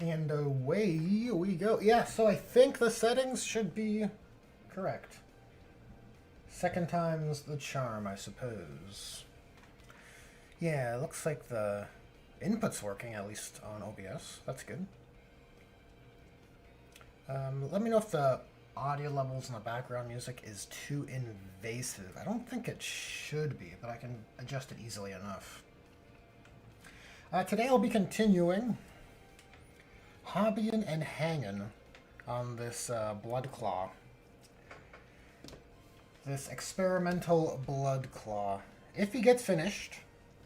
And away we go. Yeah, so I think the settings should be correct. Second time's the charm, I suppose. Yeah, it looks like the input's working, at least on OBS. That's good. Let me know if the audio levels in the background music is too invasive. I don't think it should be, but I can adjust it easily enough. Today I'll be continuing hobbying and hanging on this blood claw. This experimental blood claw. If he gets finished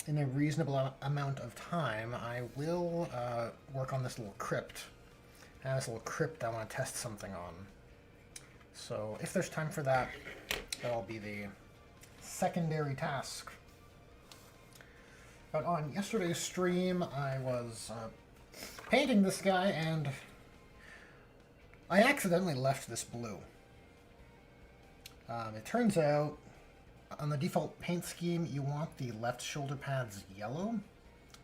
in a reasonable amount of time, I will work on this little crypt. I have this little crypt I want to test something on. So if there's time for that, that'll be the secondary task. But on yesterday's stream, I was painting this guy, and I accidentally left this blue. It turns out, on the default paint scheme, you want the left shoulder pads yellow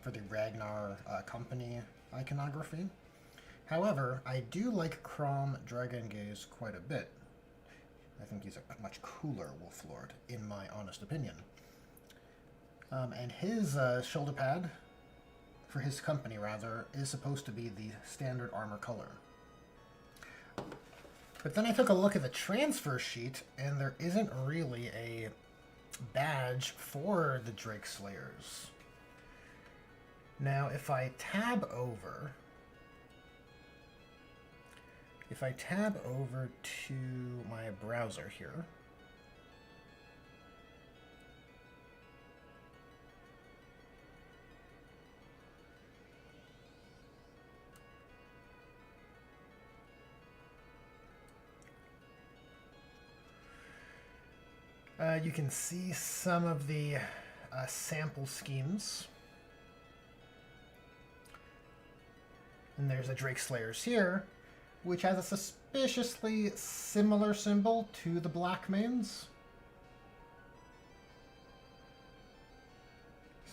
for the Ragnar company iconography. However, I do like Crom Dragon Gaze quite a bit. I think he's a much cooler Wolf Lord, in my honest opinion. And his shoulder pad, for his company rather, is supposed to be the standard armor color. But then I took a look at the transfer sheet, and there isn't really a badge for the Drake Slayers. Now, if I tab over to my browser here, you can see some of the sample schemes. And there's a Drake Slayers here, which has a suspiciously similar symbol to the Black Mains.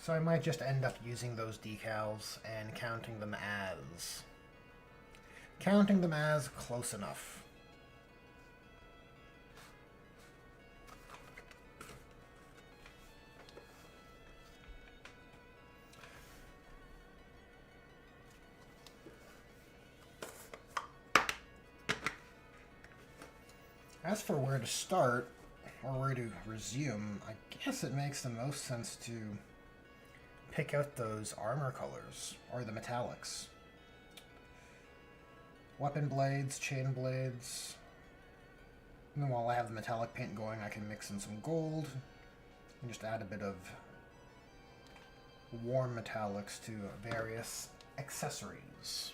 So I might just end up using those decals and counting them as close enough. As for where to start, or where to resume, I guess it makes the most sense to pick out those armor colors, or the metallics. Weapon blades, chain blades. And then while I have the metallic paint going, I can mix in some gold, and just add a bit of warm metallics to various accessories.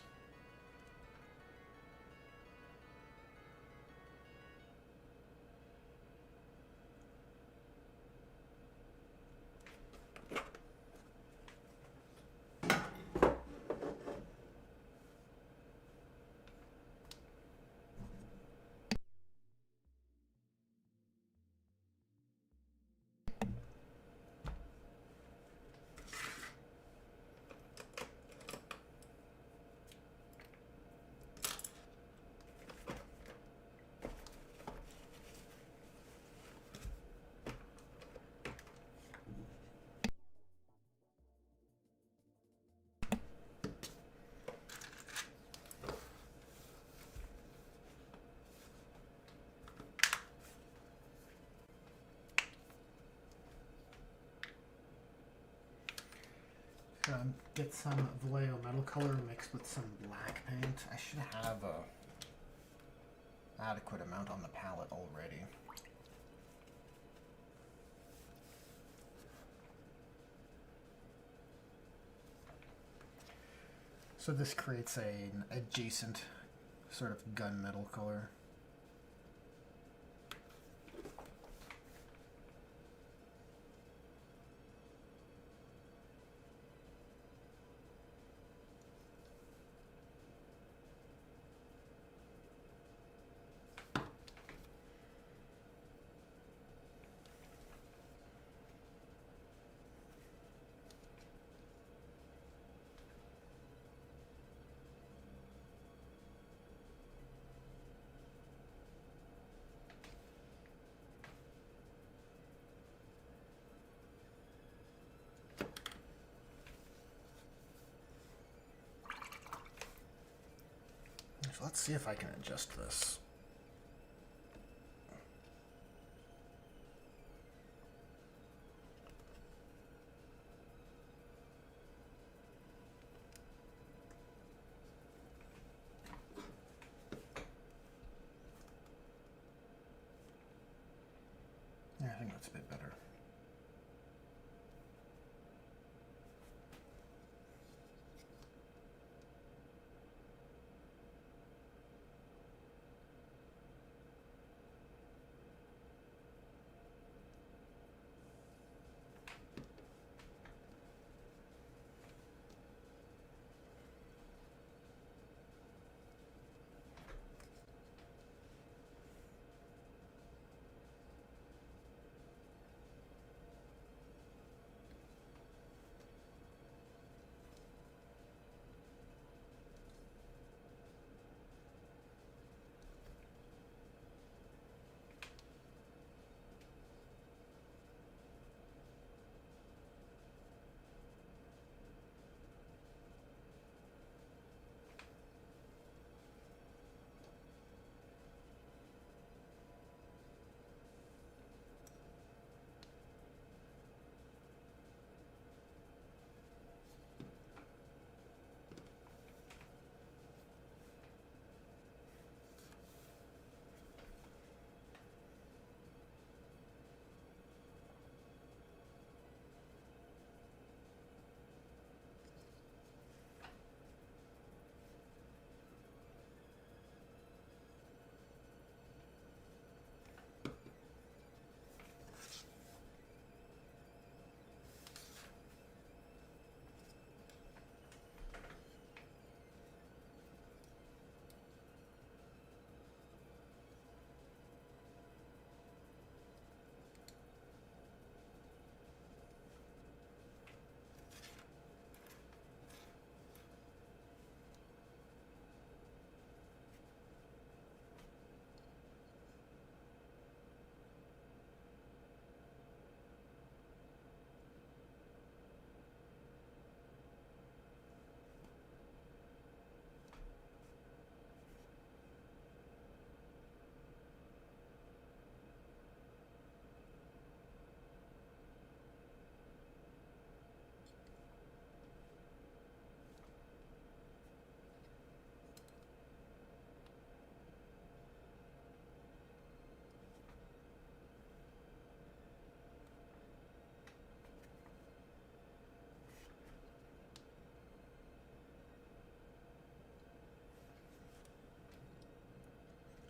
Get some Vallejo metal color mixed with some black paint. I should have a adequate amount on the palette already. So this creates an adjacent sort of gunmetal color. let's see if I can adjust this. Yeah, I think that's a bit better.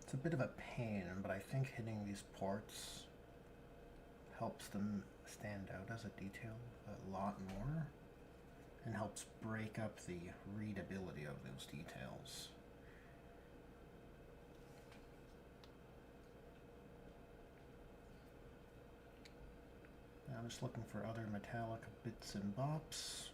It's a bit of a pain, but I think hitting these ports helps them stand out as a detail a lot more and helps break up the readability of those details. Now I'm just looking for other metallic bits and bops.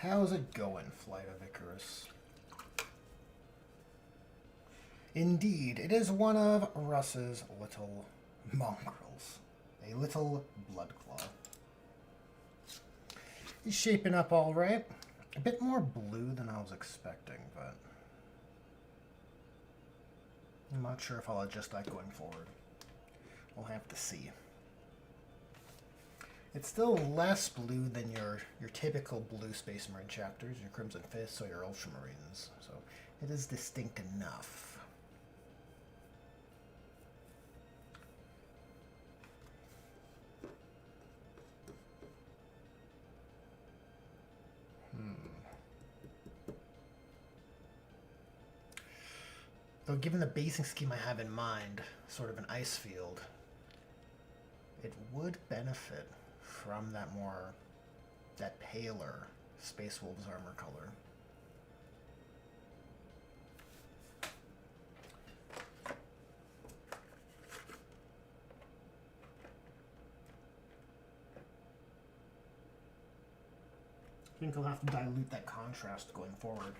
How's it going, Flight of Icarus? Indeed, it is one of Russ's little mongrels. A little blood claw. He's shaping up all right. A bit more blue than I was expecting, but I'm not sure if I'll adjust that going forward. We'll have to see. It's still less blue than your typical blue Space Marine chapters, your Crimson Fists or your Ultramarines, so it is distinct enough. Though given the basing scheme I have in mind, sort of an ice field, it would benefit from that paler Space Wolves armor color. I think I'll have to dilute that contrast going forward.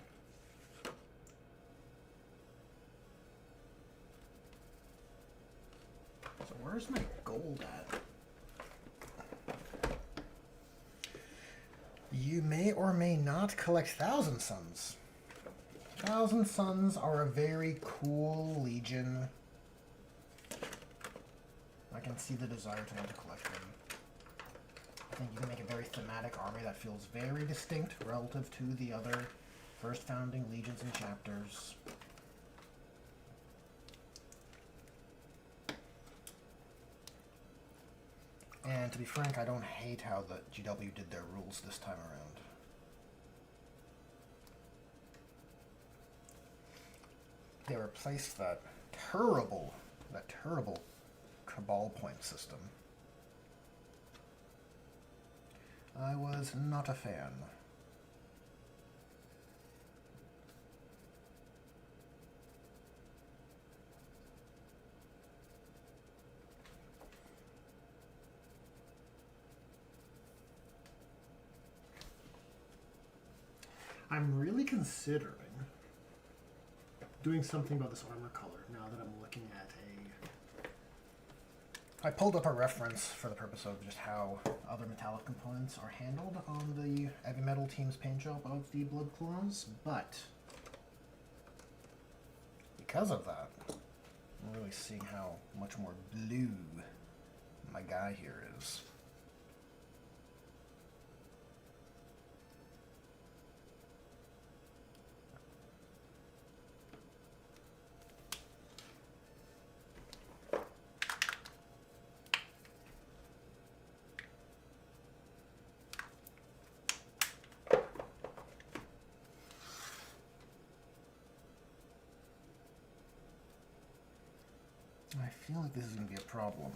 So where's my gold at? You may or may not collect Thousand Suns. Thousand Suns are a very cool legion. I can see the desire to want to collect them. I think you can make a very thematic army that feels very distinct relative to the other first founding legions and chapters. And to be frank, I don't hate how the GW did their rules this time around. They replaced that terrible Cabal point system. I was not a fan. I'm really considering doing something about this armor color now that I'm looking at I pulled up a reference for the purpose of just how other metallic components are handled on the Heavy Metal Team's paint job of the Blood Claws, but because of that, I'm really seeing how much more blue my guy here is. I feel like this is going to be a problem.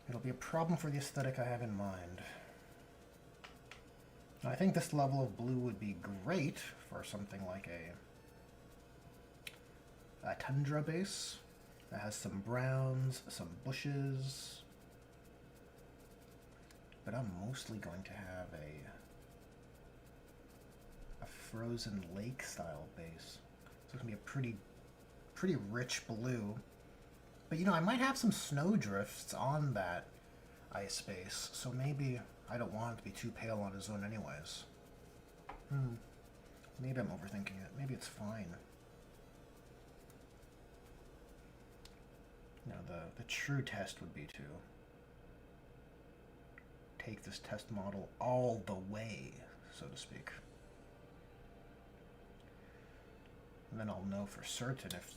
It'll be a problem for the aesthetic I have in mind. Now, I think this level of blue would be great for something like a tundra base that has some browns, some bushes. But I'm mostly going to have a frozen lake style base. So it's going to be a pretty rich blue. But you know, I might have some snow drifts on that ice base, so maybe I don't want it to be too pale on its own anyways. Maybe I'm overthinking it. Maybe it's fine. No, the true test would be to take this test model all the way, so to speak. And then I'll know for certain if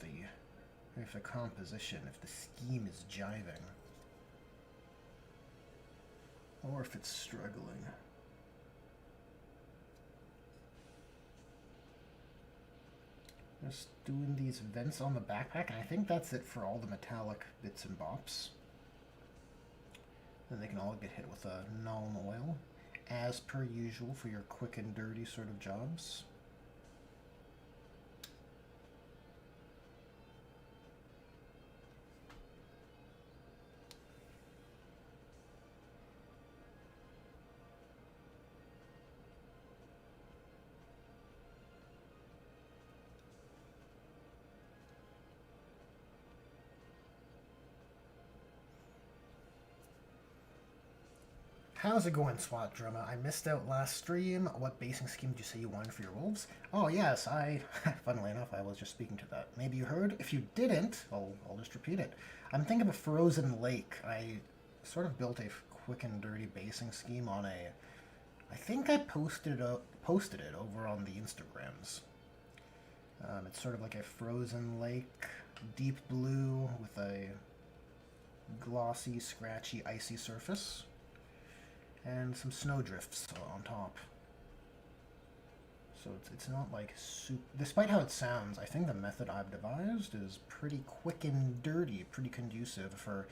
the composition, if the scheme is jiving, or if it's struggling. Just doing these vents on the backpack, and I think that's it for all the metallic bits and bops. Then they can all get hit with a Nuln Oil, as per usual for your quick and dirty sort of jobs. How's it going, SWAT Drama? I missed out last stream. What basing scheme did you say you wanted for your wolves? Oh, yes, funnily enough, I was just speaking to that. Maybe you heard? If you didn't, I'll just repeat it. I'm thinking of a frozen lake. I sort of built a quick and dirty basing scheme on a... I think I posted it over on the Instagrams. It's sort of like a frozen lake, deep blue with a glossy, scratchy, icy surface, and some snow drifts on top. So it's not like super... Despite how it sounds, I think the method I've devised is pretty quick and dirty, pretty conducive for...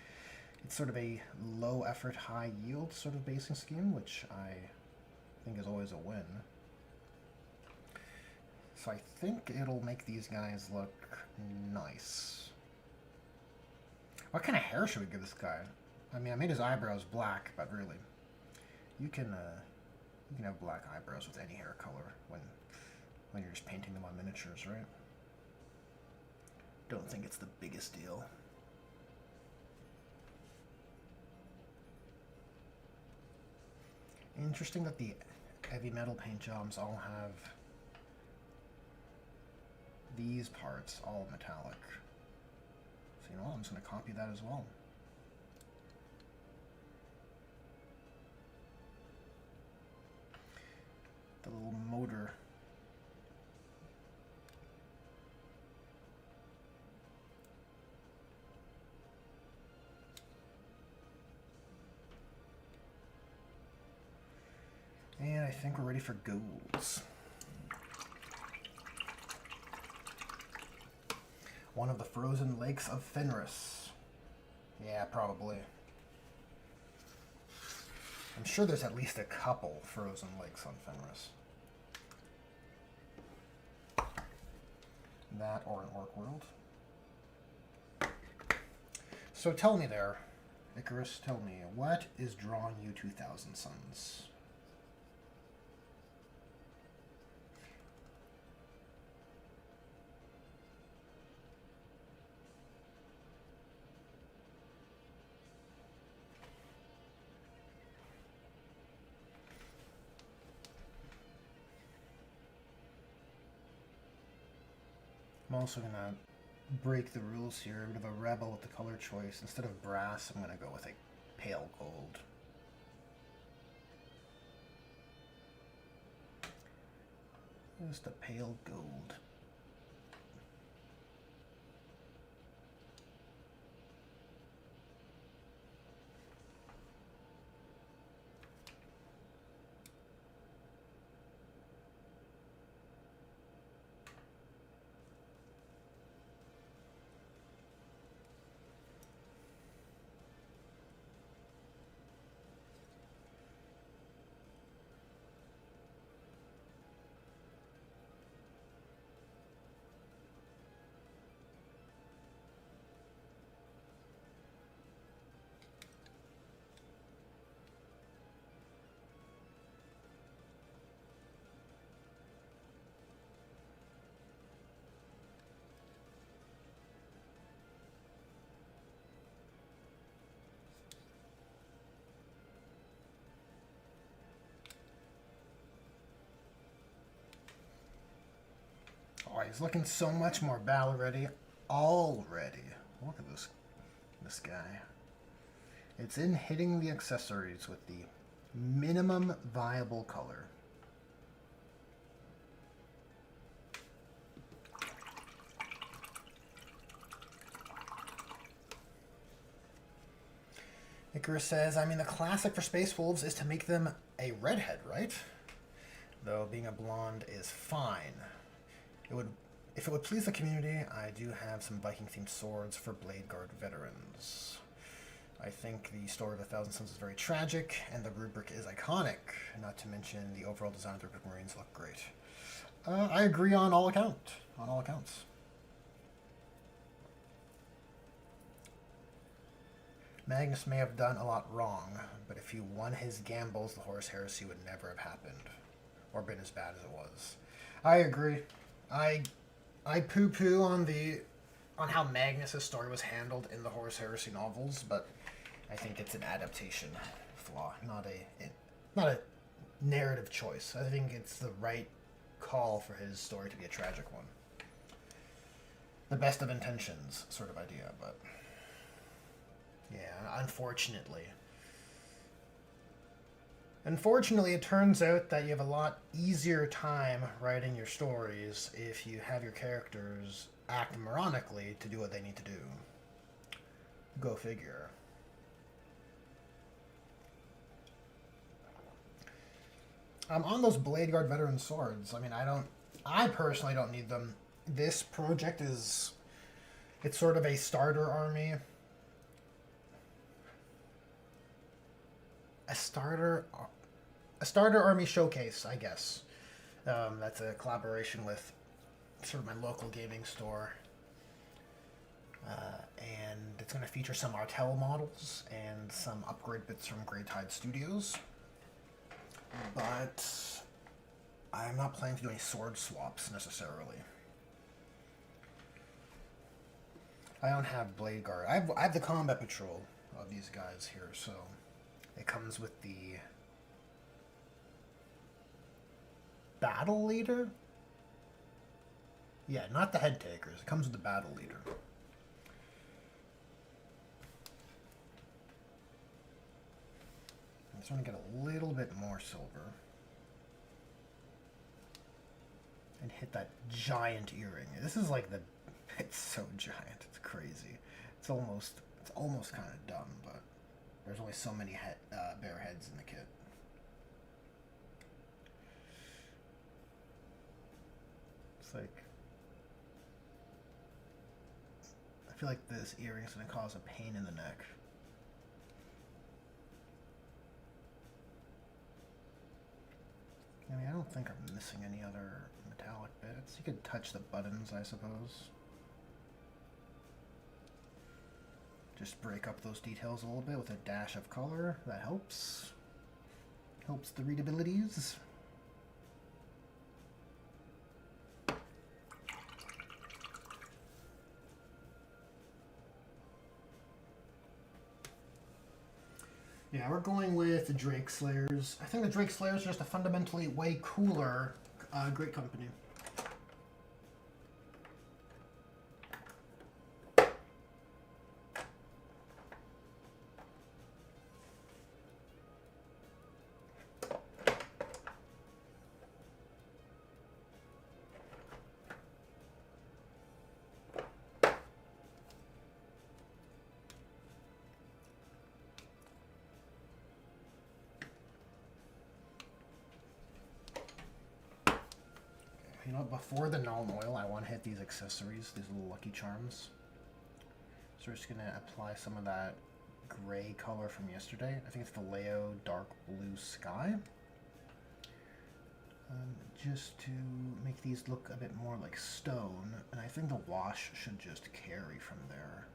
It's sort of a low effort, high yield sort of basing scheme, which I think is always a win. So I think it'll make these guys look nice. What kind of hair should we give this guy? I mean, I made his eyebrows black, but really, you can have black eyebrows with any hair color when you're just painting them on miniatures, right? Don't think it's the biggest deal. Interesting that the heavy metal paint jobs all have these parts all metallic. So you know what, I'm just going to copy that as well. The little motor. And I think we're ready for goals. One of the frozen lakes of Fenris. Yeah, probably. I'm sure there's at least a couple frozen lakes on Fenris. That or an Orc World. So tell me there, Icarus, tell me, what is drawing you 2,000 Suns? I'm also going to break the rules here, a bit of a rebel with the color choice. Instead of brass, I'm going to go with a pale gold. Just a pale gold. Oh, he's looking so much more battle ready already. Look at this guy. It's in hitting the accessories with the minimum viable color. Icarus says, I mean, the classic for Space Wolves is to make them a redhead, right? Though being a blonde is fine. If it would please the community, I do have some Viking-themed swords for Blade Guard veterans. I think the story of 1,000 Suns is very tragic, and the rubric is iconic. Not to mention the overall design of the rubric Marines look great. I agree on all accounts. Magnus may have done a lot wrong, but if he won his gambles, the Horus Heresy would never have happened, or been as bad as it was. I agree. I poo-poo on how Magnus' story was handled in the Horus Heresy novels, but I think it's an adaptation flaw, not a narrative choice. I think it's the right call for his story to be a tragic one. The best of intentions sort of idea, but yeah, unfortunately. Unfortunately, it turns out that you have a lot easier time writing your stories if you have your characters act moronically to do what they need to do. Go figure. On those Bladeguard veteran swords, I mean, I personally don't need them. This project it's sort of a starter army. A starter army showcase, I guess. That's a collaboration with sort of my local gaming store. And it's going to feature some Artel models and some upgrade bits from Grey Tide Studios. But I'm not planning to do any sword swaps necessarily. I don't have Bladeguard. I have the Combat Patrol of these guys here, so it comes with the Battle Leader? Yeah, not the Head Takers. It comes with the Battle Leader. I just want to get a little bit more silver. And hit that giant earring. This is like it's so giant. It's crazy. It's almost kind of dumb, but there's only so many bear heads in the kit. It's like, I feel like this earring's gonna cause a pain in the neck. I mean, I don't think I'm missing any other metallic bits. You could touch the buttons, I suppose. Just break up those details a little bit with a dash of color. That helps. Helps the readabilities. Yeah, we're going with the Drake Slayers. I think the Drake Slayers are just a fundamentally way cooler Great Company. You know, before the Null Oil, I want to hit these accessories, these little Lucky Charms. So we're just going to apply some of that gray color from yesterday. I think it's the Leo Dark Blue Sky. Just to make these look a bit more like stone. And I think the wash should just carry from there.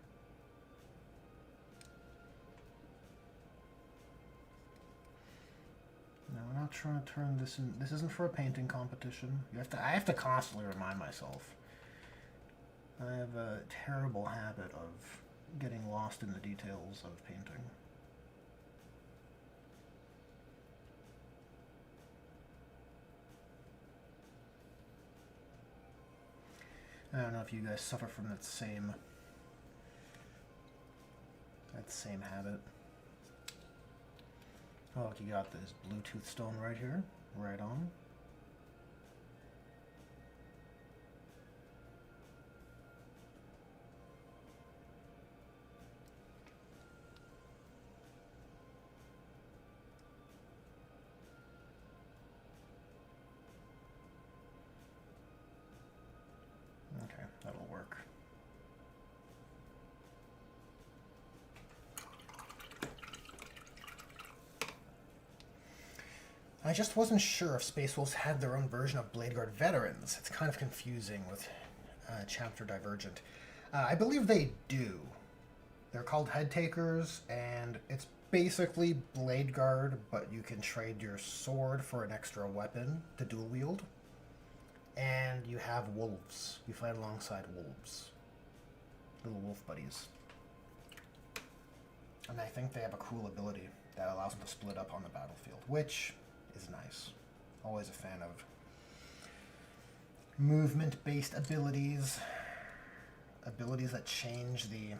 No, we're not trying to turn this in. This isn't for a painting competition. I have to constantly remind myself. I have a terrible habit of getting lost in the details of painting. I don't know if you guys suffer from that same habit. Oh, look, you got this Bluetooth stone right here. Right on. Okay, that'll work. I just wasn't sure if Space Wolves had their own version of Bladeguard Veterans. It's kind of confusing with Chapter Divergent. I believe they do. They're called Head Takers, and it's basically Bladeguard, but you can trade your sword for an extra weapon to dual wield. And you have wolves. You fight alongside wolves. Little wolf buddies. And I think they have a cool ability. that allows them to split up on the battlefield, which is nice. Always a fan of movement-based abilities. Abilities that change the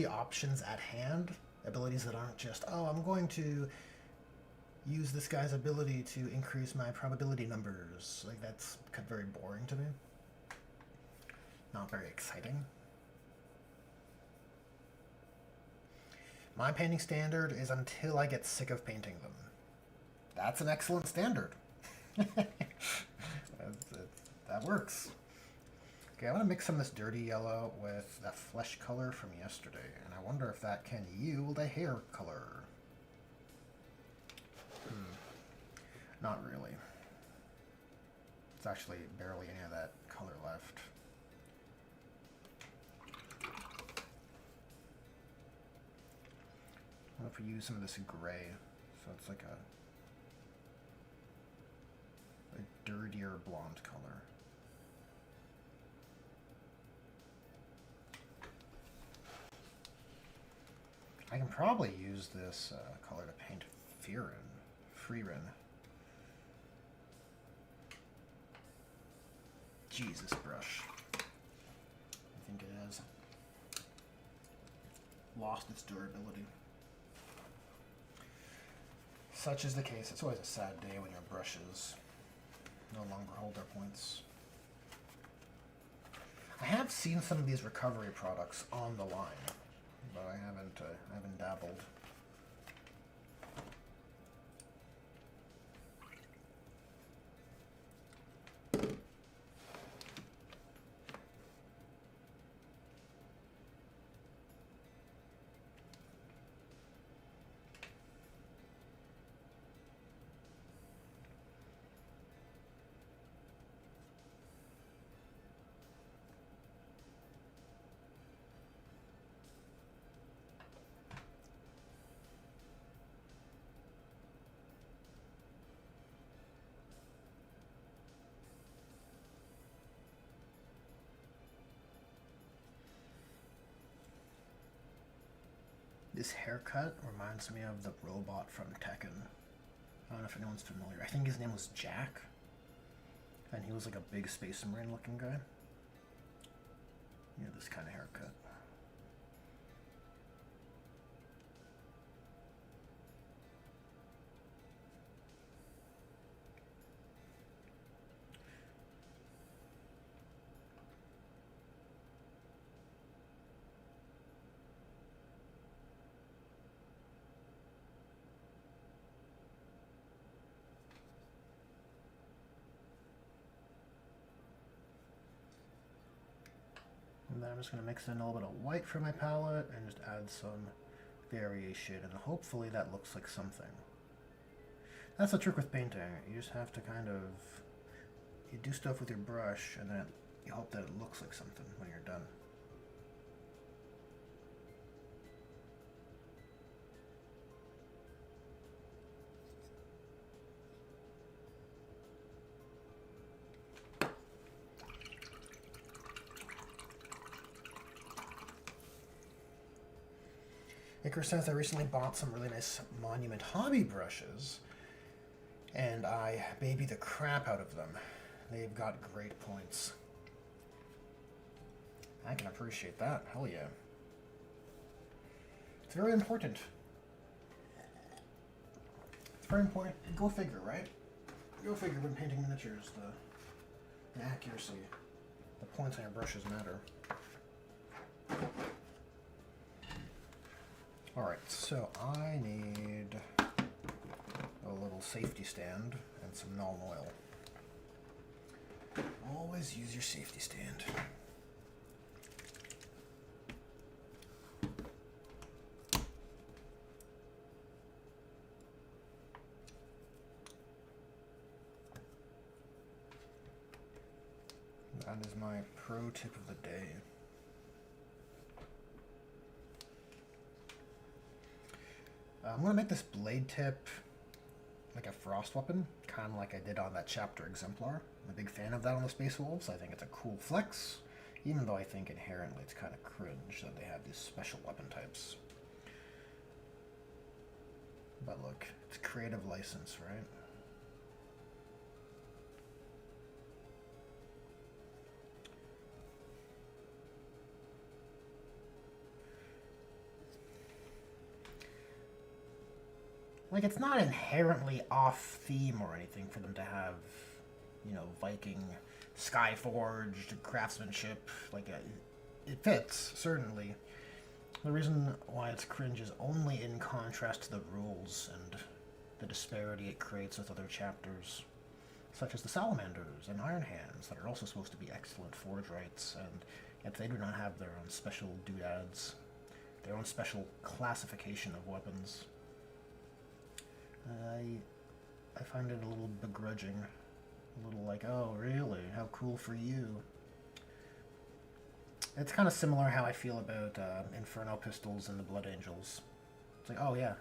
options at hand. Abilities that aren't just, oh, I'm going to use this guy's ability to increase my probability numbers. Like, that's very boring to me. Not very exciting. My painting standard is until I get sick of painting them. That's an excellent standard. That works. Okay, I'm going to mix some of this dirty yellow with that flesh color from yesterday, and I wonder if that can yield a hair color. Not really. It's actually barely any of that color left. What if we use some of this gray, so it's like a dirtier blonde color. I can probably use this color to paint Frieren. Jesus, brush. I think it has lost its durability. Such is the case. It's always a sad day when your brushes no longer hold their points. I have seen some of these recovery products on the line, but I haven't dabbled. This haircut reminds me of the robot from Tekken. I don't know if anyone's familiar. I think his name was Jack. And he was like a big Space Marine looking guy. Yeah, this kind of haircut. And then I'm just going to mix in a little bit of white for my palette and just add some variation, and hopefully that looks like something. That's the trick with painting. You just have to you do stuff with your brush, and then you hope that it looks like something when you're done. Icar says I recently bought some really nice Monument Hobby brushes, and I baby the crap out of them. They've got great points. I can appreciate that. Hell yeah. It's very important. It's very important. Go figure, right? Go figure when painting miniatures, the accuracy, the points on your brushes matter. Alright, so I need a little safety stand and some Nuln Oil. Always use your safety stand. That is my pro tip of the day. I'm going to make this blade tip like a frost weapon, kind of like I did on that chapter exemplar. I'm a big fan of that on the Space Wolves. I think it's a cool flex. Even though I think inherently it's kind of cringe that they have these special weapon types. But look, it's creative license, right? Like, it's not inherently off theme or anything for them to have, you know, Viking, Skyforged, craftsmanship. Like, it fits, certainly. The reason why it's cringe is only in contrast to the rules and the disparity it creates with other chapters, such as the Salamanders and Iron Hands, that are also supposed to be excellent forge rights, and yet they do not have their own special doodads, their own special classification of weapons. I find it a little begrudging. A little like, oh, really? How cool for you. It's kind of similar how I feel about Inferno Pistols and the Blood Angels. It's like, oh yeah,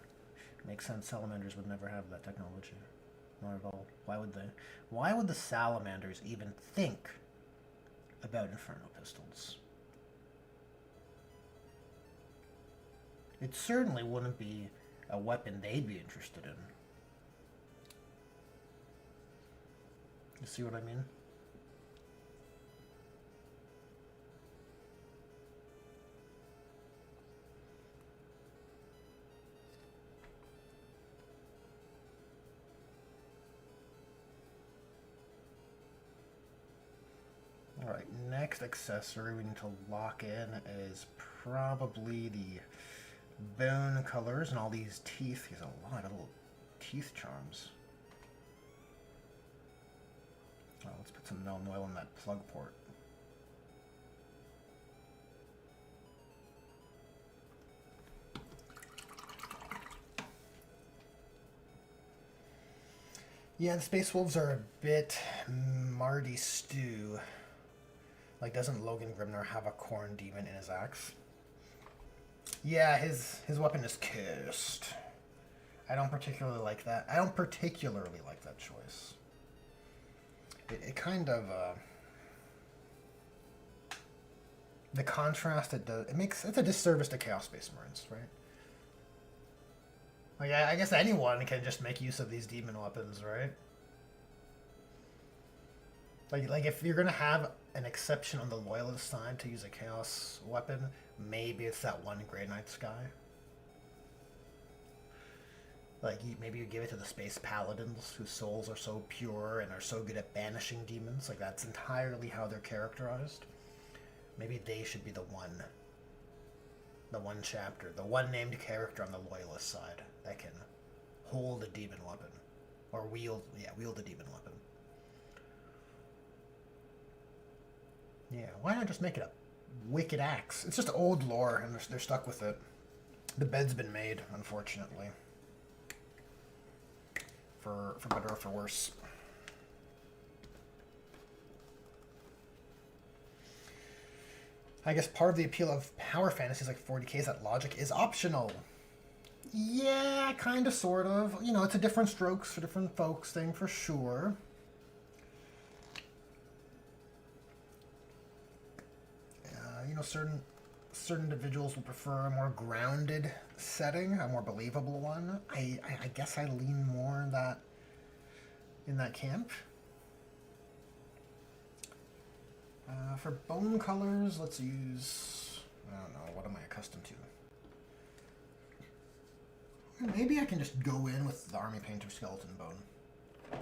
makes sense. Salamanders would never have that technology. Not at all. Why would they? Why would the Salamanders even think about Inferno Pistols? It certainly wouldn't be a weapon they'd be interested in. You see what I mean? Alright, next accessory we need to lock in is probably the bone colors and all these teeth. There's a lot of little teeth charms. Oh, let's put some Melon Oil in that plug port. Yeah, the Space Wolves are a bit Marty Stew. Like, doesn't Logan Grimnar have a Corn Demon in his axe? Yeah, his weapon is cursed. I don't particularly like that. I don't particularly like that choice. It kind of, the contrast it does, it's a disservice to Chaos Space Marines, right? Like, I guess anyone can just make use of these demon weapons, right? Like if you're gonna have an exception on the Loyalist side to use a Chaos weapon, maybe it's that one Grey Knight Sky. Like, maybe you give it to the Space Paladins, whose souls are so pure and are so good at banishing demons. Like, that's entirely how they're characterized. Maybe they should be the one chapter, the one named character on the Loyalist side that can hold a demon weapon. Or wield a demon weapon. Yeah, why not just make it a wicked axe? It's just old lore, and they're stuck with it. The bed's been made, unfortunately. For better or for worse. I guess part of the appeal of power fantasies like 40k is that logic is optional. Yeah, kind of, sort of. You know, it's a different strokes for different folks thing, for sure. You know, certain individuals will prefer a more grounded setting, a more believable one. I guess I lean more in that camp. For bone colors, let's use, I don't know, what am I accustomed to? Maybe I can just go in with the Army Painter Skeleton Bone.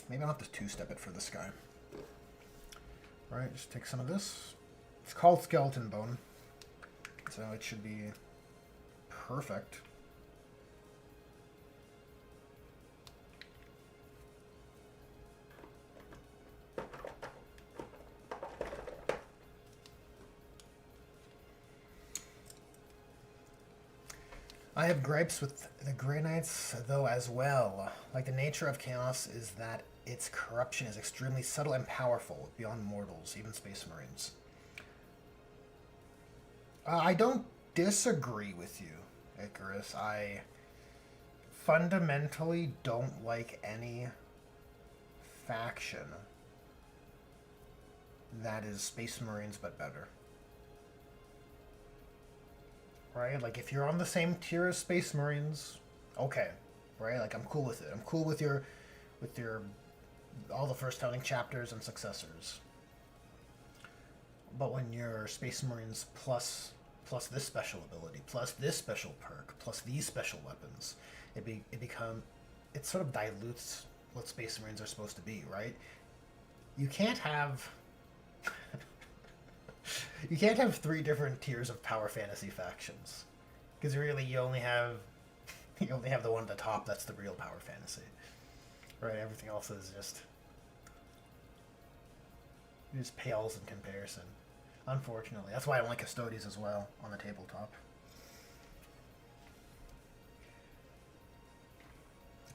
Maybe I'll have to two-step it for this guy. Alright, just take some of this. It's called Skeleton Bone, so it should be perfect. I have gripes with the Grey Knights, though, as well. Like, the nature of Chaos is that its corruption is extremely subtle and powerful, beyond mortals, even Space Marines. I don't disagree with you, Icarus. I fundamentally don't like any faction that is Space Marines but better. Right? Like if you're on the same tier as Space Marines, okay. Right? Like I'm cool with it. I'm cool with your all the first founding chapters and successors. But when you're Space Marines plus this special ability, plus this special perk, plus these special weapons, it sort of dilutes what Space Marines are supposed to be, right? You can't have you can't have three different tiers of power fantasy factions, because really you only have the one at the top that's the real power fantasy, right? Everything else is just pales in comparison. Unfortunately, that's why I don't like Custodes as well on the tabletop.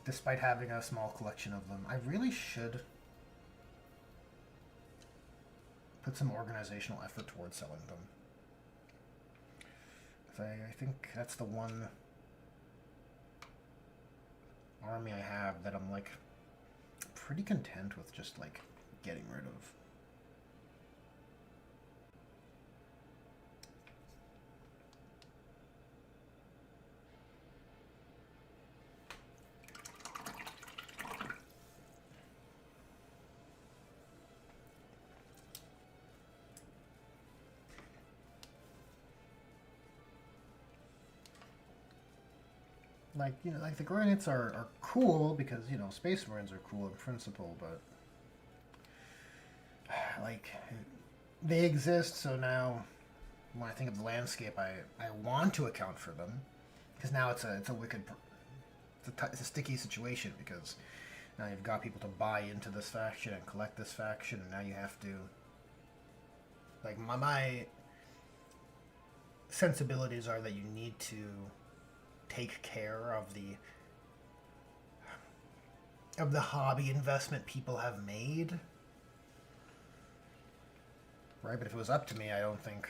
Despite having a small collection of them, I really should put some organizational effort towards selling them. I think that's the one army I have that I'm like pretty content with just like getting rid of. Like the Grey Knights are cool because, Space Marines are cool in principle, but like they exist, so now when I think of the landscape, I want to account for them, because now it's a wicked, it's a sticky situation, because now you've got people to buy into this faction and collect this faction, and now you have to, like, my sensibilities are that you need to take care of the hobby investment people have made, right? But if it was up to me, I don't think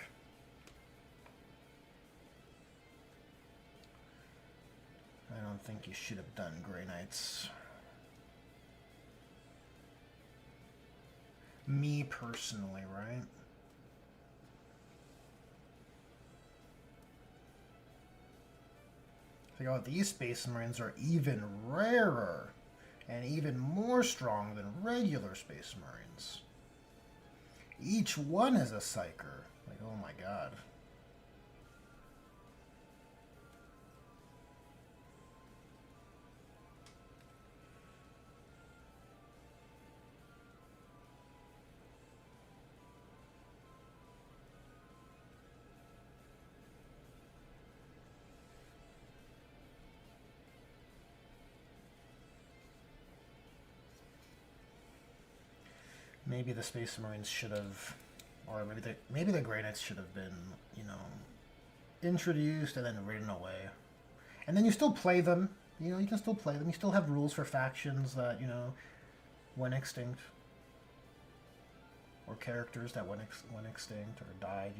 you should have done Grey Knights. Me personally, right? Think about these Space Marines are even rarer and even more strong than regular Space Marines. Each one is a psyker. Like, oh my god. Maybe the Space Marines should have, or maybe the Grey Knights should have been, introduced and then ridden away. And then you still play them. You can still play them. You still have rules for factions that, went extinct. Or characters that went extinct or died,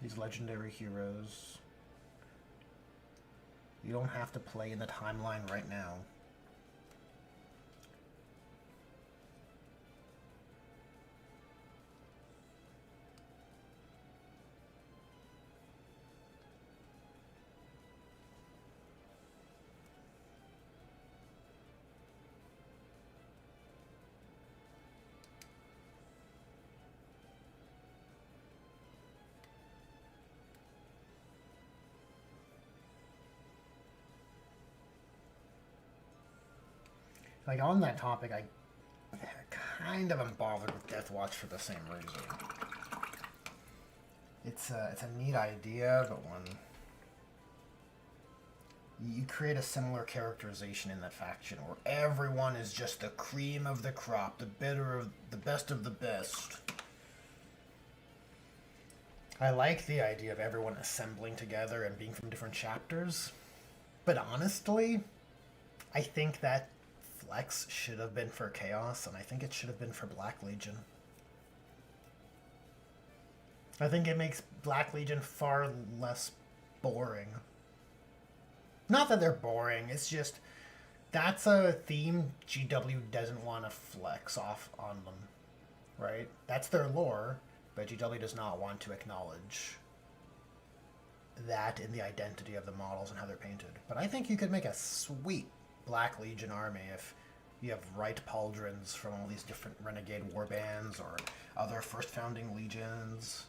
These legendary heroes. You don't have to play in the timeline right now. Like, on that topic, I kind of am bothered with Death Watch for the same reason. It's a neat idea, but when you create a similar characterization in that faction where everyone is just the cream of the crop, the best of the best. I like the idea of everyone assembling together and being from different chapters, but honestly, I think that flex should have been for Chaos, and I think it should have been for Black Legion. I think it makes Black Legion far less boring. Not that they're boring, it's just that's a theme GW doesn't want to flex off on them. right? That's their lore, but GW does not want to acknowledge that in the identity of the models and how they're painted. But I think you could make a sweet Black Legion army if you have right pauldrons from all these different renegade warbands or other first founding legions.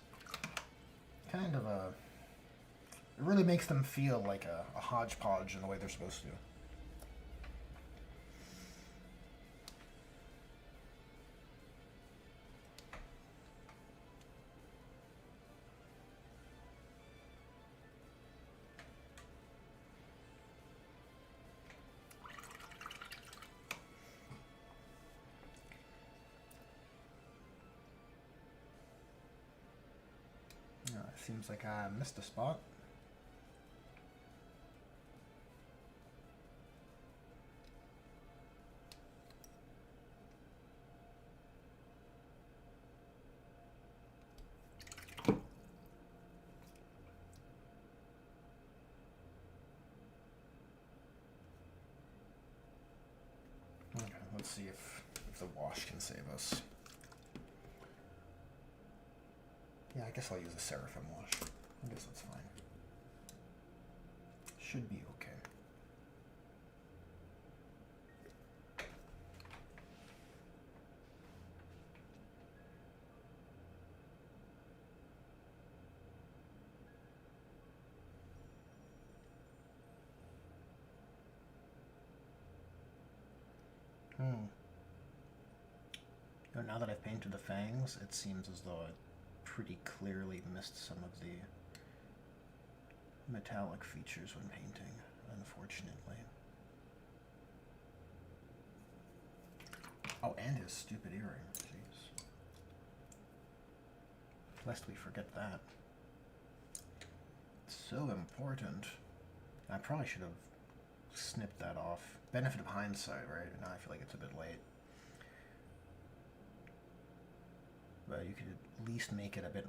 Kind of a... It really makes them feel like a hodgepodge in the way they're supposed to. Seems like I missed a spot. Okay, let's see if the wash can save us. Yeah, I guess I'll use a Seraphim wash. I guess that's fine. Should be okay. Now that I've painted the fangs, it seems as though I pretty clearly missed some of the metallic features when painting, unfortunately. Oh, and his stupid earring. Jeez. Lest we forget that. It's so important. I probably should have snipped that off. Benefit of hindsight, right? Now I feel like it's a bit late. But you could at least make it a bit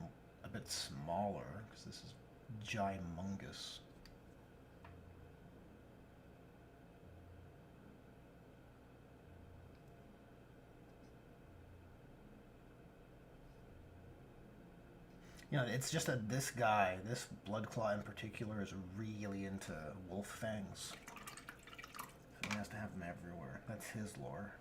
smaller, because this is gymongous. You know, it's just that this guy, this Bloodclaw in particular, is really into wolf fangs. So he has to have them everywhere. That's his lore.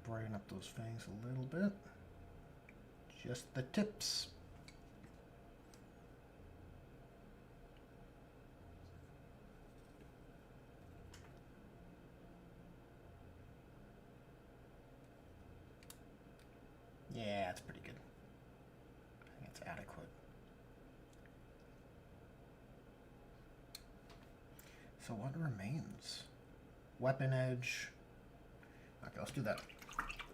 Brighten up those fangs a little bit. Just the tips. Yeah, that's pretty good. I think it's adequate. So what remains? Weapon edge. Okay, let's do that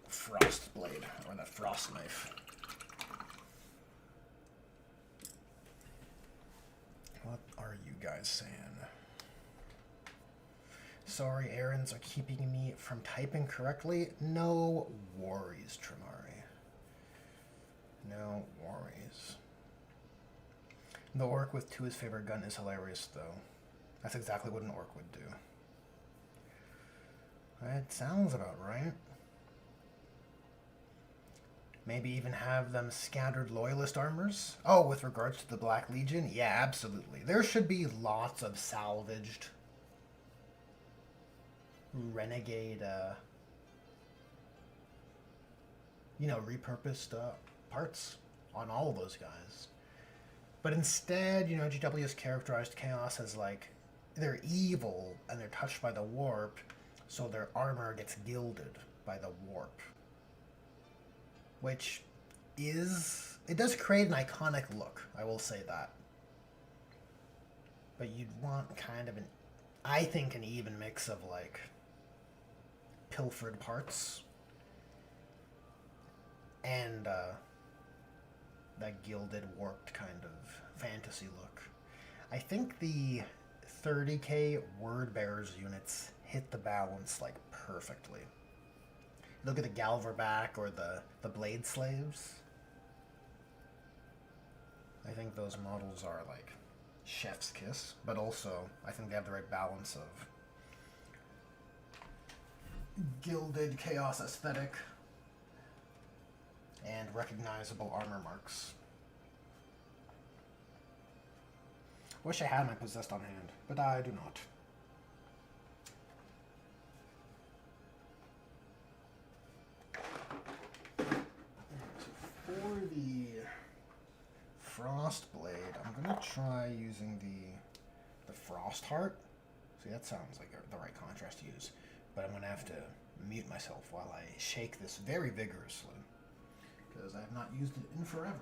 frost blade, or that frost knife. What are you guys saying? Sorry, errands are keeping me from typing correctly. No worries, Tremari. No worries. The orc with his favorite gun is hilarious, though. That's exactly what an orc would do. It sounds about right. Maybe even have them scattered loyalist armors. Oh, with regards to the Black Legion? Yeah, absolutely. There should be lots of salvaged renegade, repurposed parts on all of those guys. But instead, GW has characterized Chaos as like, they're evil and they're touched by the warp, so their armor gets gilded by the warp. Which it does create an iconic look, I will say that. But you'd want kind of I think an even mix of, like, pilfered parts. and that gilded, warped kind of fantasy look. I think the 30k word bearers units hit the balance like perfectly. Look at the Galverback or the Blade Slaves. I think those models are like chef's kiss, but also I think they have the right balance of gilded chaos aesthetic and recognizable armor marks. Wish I had my possessed on hand, but I do not. So for the Frost Blade, I'm gonna try using the Frost Heart. See, that sounds like the right contrast to use, but I'm gonna have to mute myself while I shake this very vigorously because I have not used it in forever.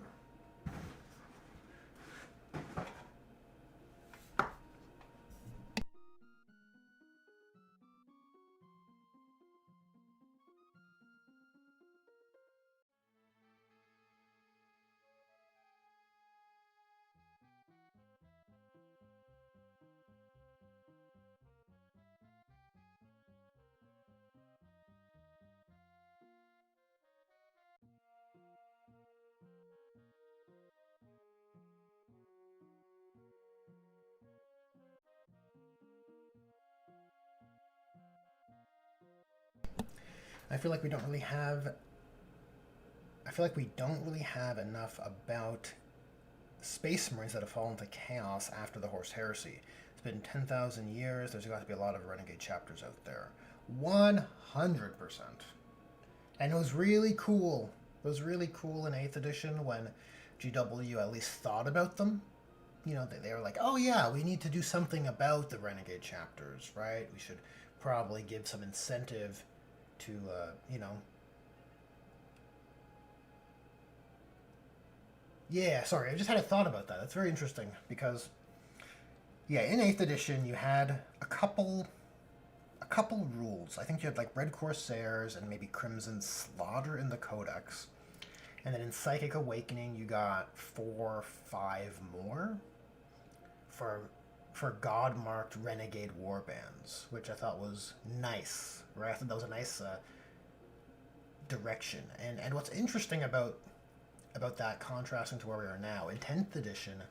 I feel like we don't really have. I feel like we don't really have enough about Space Marines that have fallen to chaos after the Horse Heresy. It's been 10,000 years. There's got to be a lot of Renegade chapters out there. 100%. And it was really cool. It was really cool in 8th edition when GW at least thought about them. You know, they were like, oh yeah, we need to do something about the Renegade chapters, right? We should probably give some incentive to, you know... Yeah, sorry, I just had a thought about that. That's very interesting, because... Yeah, in 8th edition, you had a couple rules. I think you had, like, Red Corsairs and maybe Crimson Slaughter in the Codex. And then in Psychic Awakening, you got 4 or 5 more for God-marked Renegade warbands, which I thought was nice, right? I thought that was a nice direction. And what's interesting about that, contrasting to where we are now, in 10th edition,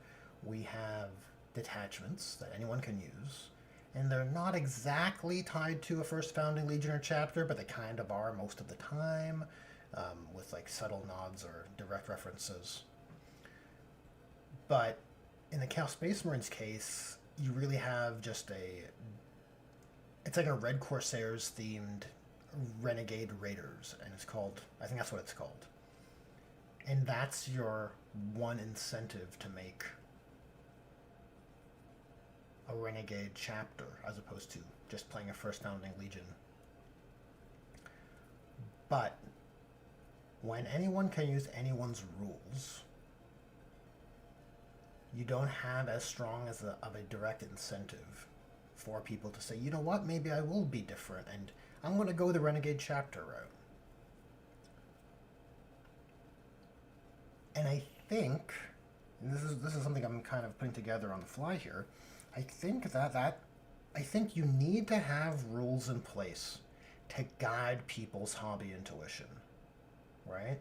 we have detachments that anyone can use, and they're not exactly tied to a First Founding Legion or chapter, but they kind of are most of the time, with like subtle nods or direct references. But in the Chaos Space Marines case, you really have just it's like a Red Corsairs themed Renegade Raiders, and it's called, I think that's what it's called. And that's your one incentive to make a Renegade chapter, as opposed to just playing a First Founding Legion. But when anyone can use anyone's rules, you don't have as strong of a direct incentive for people to say, you know what, maybe I will be different, and I'm going to go the Renegade chapter route. And I think, and this is something I'm kind of putting together on the fly here, I think I think you need to have rules in place to guide people's hobby intuition, right?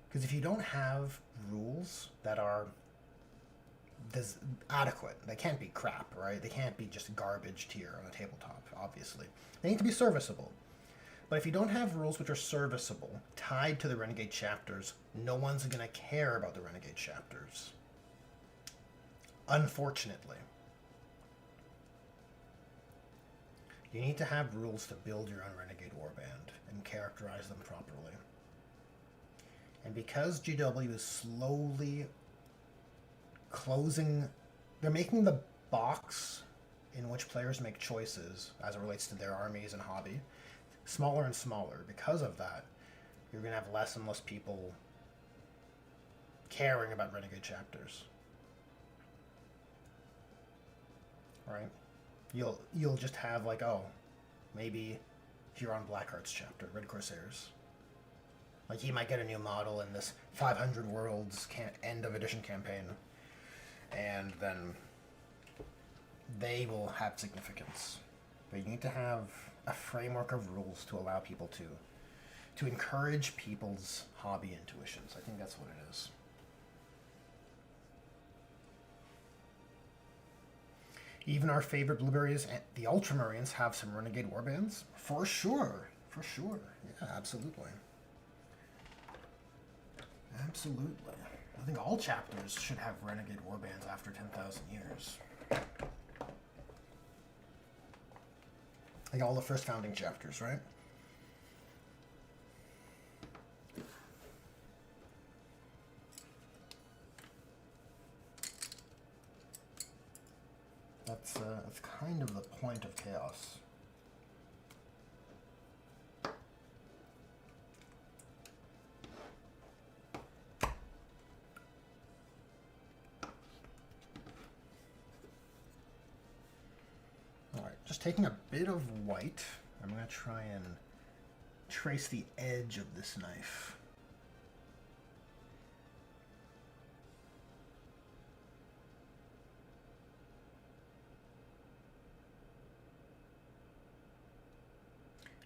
Because if you don't have rules that are adequate, they can't be crap, right? They can't be just garbage tier on a tabletop, obviously. They need to be serviceable. But if you don't have rules which are serviceable, tied to the Renegade chapters, no one's going to care about the Renegade chapters. Unfortunately. You need to have rules to build your own Renegade warband and characterize them properly. And because GW is slowly closing, they're making the box in which players make choices as it relates to their armies and hobby smaller and smaller. Because of that, you're going to have less and less people caring about Renegade chapters. Right? You'll just have like, oh, maybe Huron Blackheart's chapter, Red Corsairs. Like he might get a new model in this 500 Worlds end of edition campaign, and then they will have significance. But you need to have a framework of rules to allow people to encourage people's hobby intuitions. I think that's what it is. Even our favorite blueberries, the Ultramarines, have some Renegade warbands. For sure. For sure. Yeah, absolutely. Absolutely. I think all chapters should have Renegade warbands after 10,000 years. Like all the first founding chapters, right? That's kind of the point of chaos. Alright, just taking a bit of white, I'm going to try and trace the edge of this knife.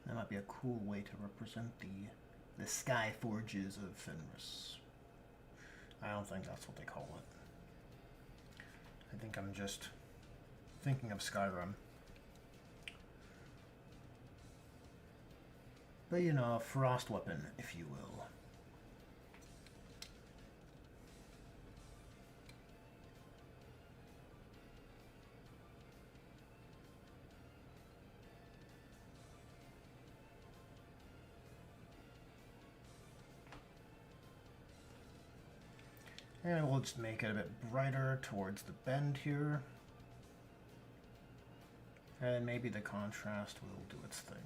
That might be a cool way to represent the Sky Forges of Fenris. I don't think that's what they call it. I think I'm just thinking of Skyrim. But you know, a frost weapon, if you will. And we'll just make it a bit brighter towards the bend here. And maybe the contrast will do its thing.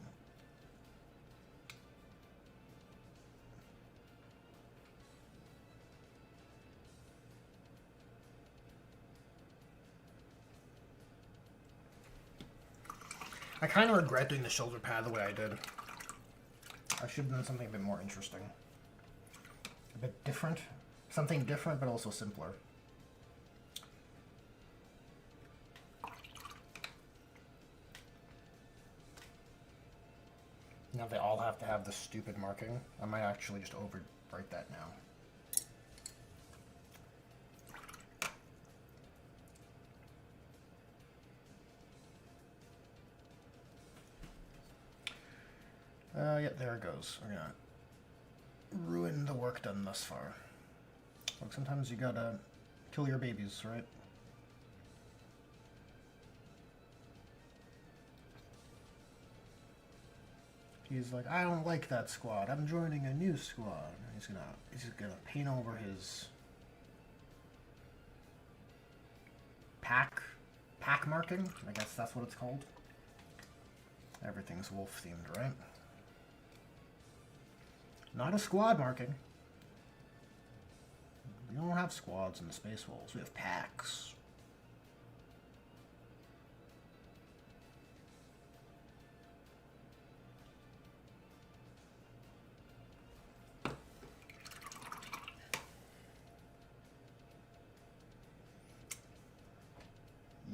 I kind of regret doing the shoulder pad the way I did. I should have done something a bit more interesting. A bit different. Something different, but also simpler. Now they all have to have the stupid marking. I might actually just overwrite that now. Yep, there it goes. We're gonna ruin the work done thus far. Look, sometimes you gotta kill your babies, right? He's like, I don't like that squad. I'm joining a new squad. He's gonna paint over his pack marking. I guess that's what it's called. Everything's wolf themed, right? Not a squad marking. We don't have squads in the Space Wolves. We have packs.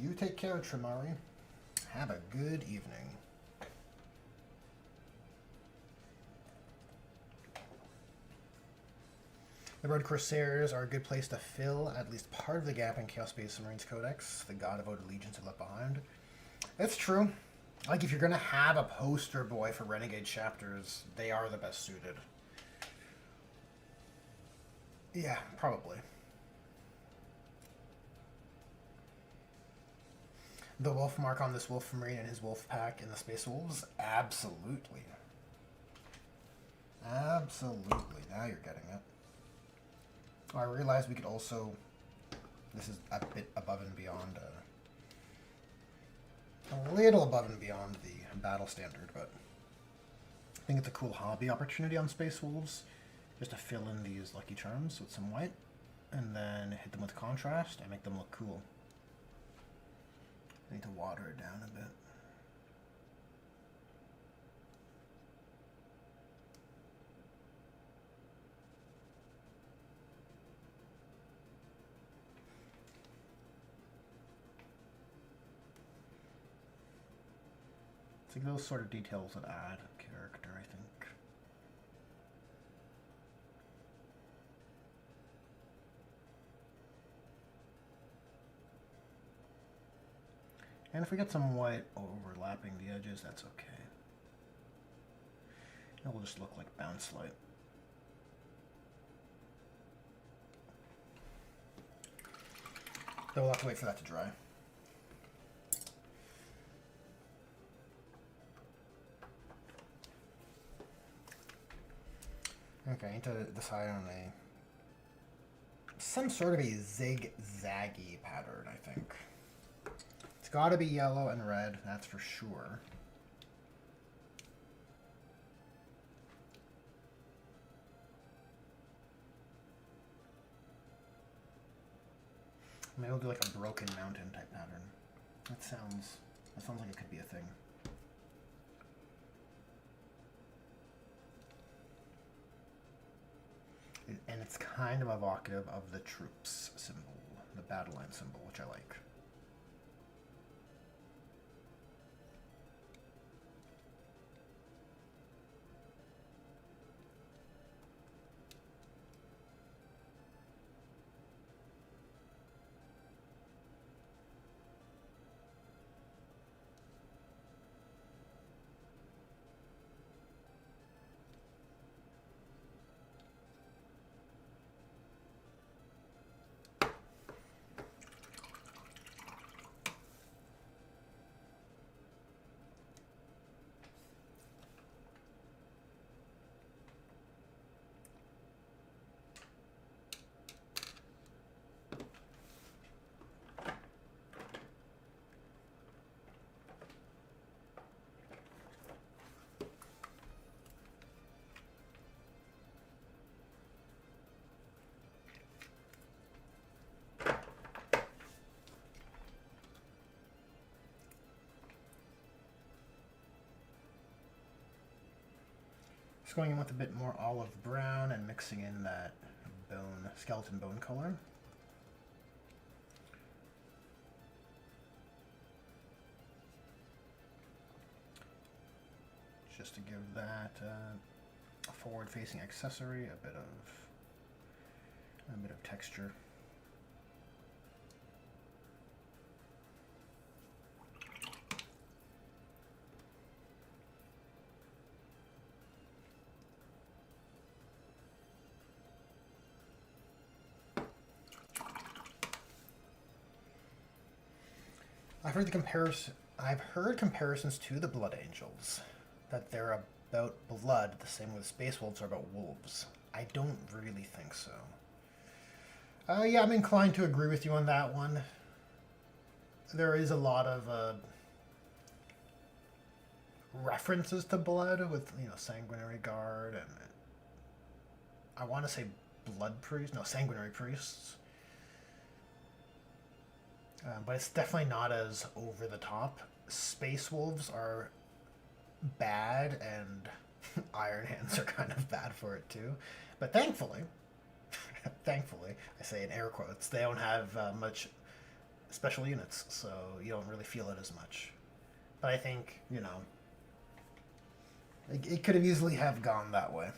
You take care, Trimari. Have a good evening. The Red Corsairs are a good place to fill at least part of the gap in Chaos Space Marines Codex, the God-devoted legions have left behind. It's true. Like, if you're going to have a poster boy for Renegade chapters, they are the best suited. Yeah, probably. The wolf mark on this Wolf Marine and his wolf pack in the Space Wolves? Absolutely. Absolutely. Now you're getting it. Oh, I realized we could also... This is a bit above and beyond... a little above and beyond the battle standard, but... I think it's a cool hobby opportunity on Space Wolves. Just to fill in these Lucky Charms with some white. And then hit them with contrast and make them look cool. I need to water it down a bit. like those sort of details that add character, I think. And if we get some white overlapping the edges, that's okay. It'll just look like bounce light. So we'll have to wait for that to dry. Okay, I need to decide on some sort of a zigzaggy pattern, I think. It's got to be yellow and red, that's for sure. Maybe we'll do like a broken mountain type pattern. That sounds like it could be a thing. And it's kind of evocative of the troops symbol, the battle line symbol, which I like. Just going in with a bit more olive brown and mixing in that skeleton bone color. Just to give that forward-facing accessory a bit of texture. I've heard comparisons to the Blood Angels, that they're about blood the same way the Space Wolves are about wolves. I don't really think so. Yeah, I'm inclined to agree with you on that one. There is a lot of references to blood with, Sanguinary Guard and I want to say Blood Priests, no, Sanguinary Priests. But it's definitely not as over the top. Space Wolves are bad, and Iron Hands are kind of bad for it too. But thankfully, I say in air quotes, they don't have much special units, so you don't really feel it as much. But I think, it could have easily have gone that way.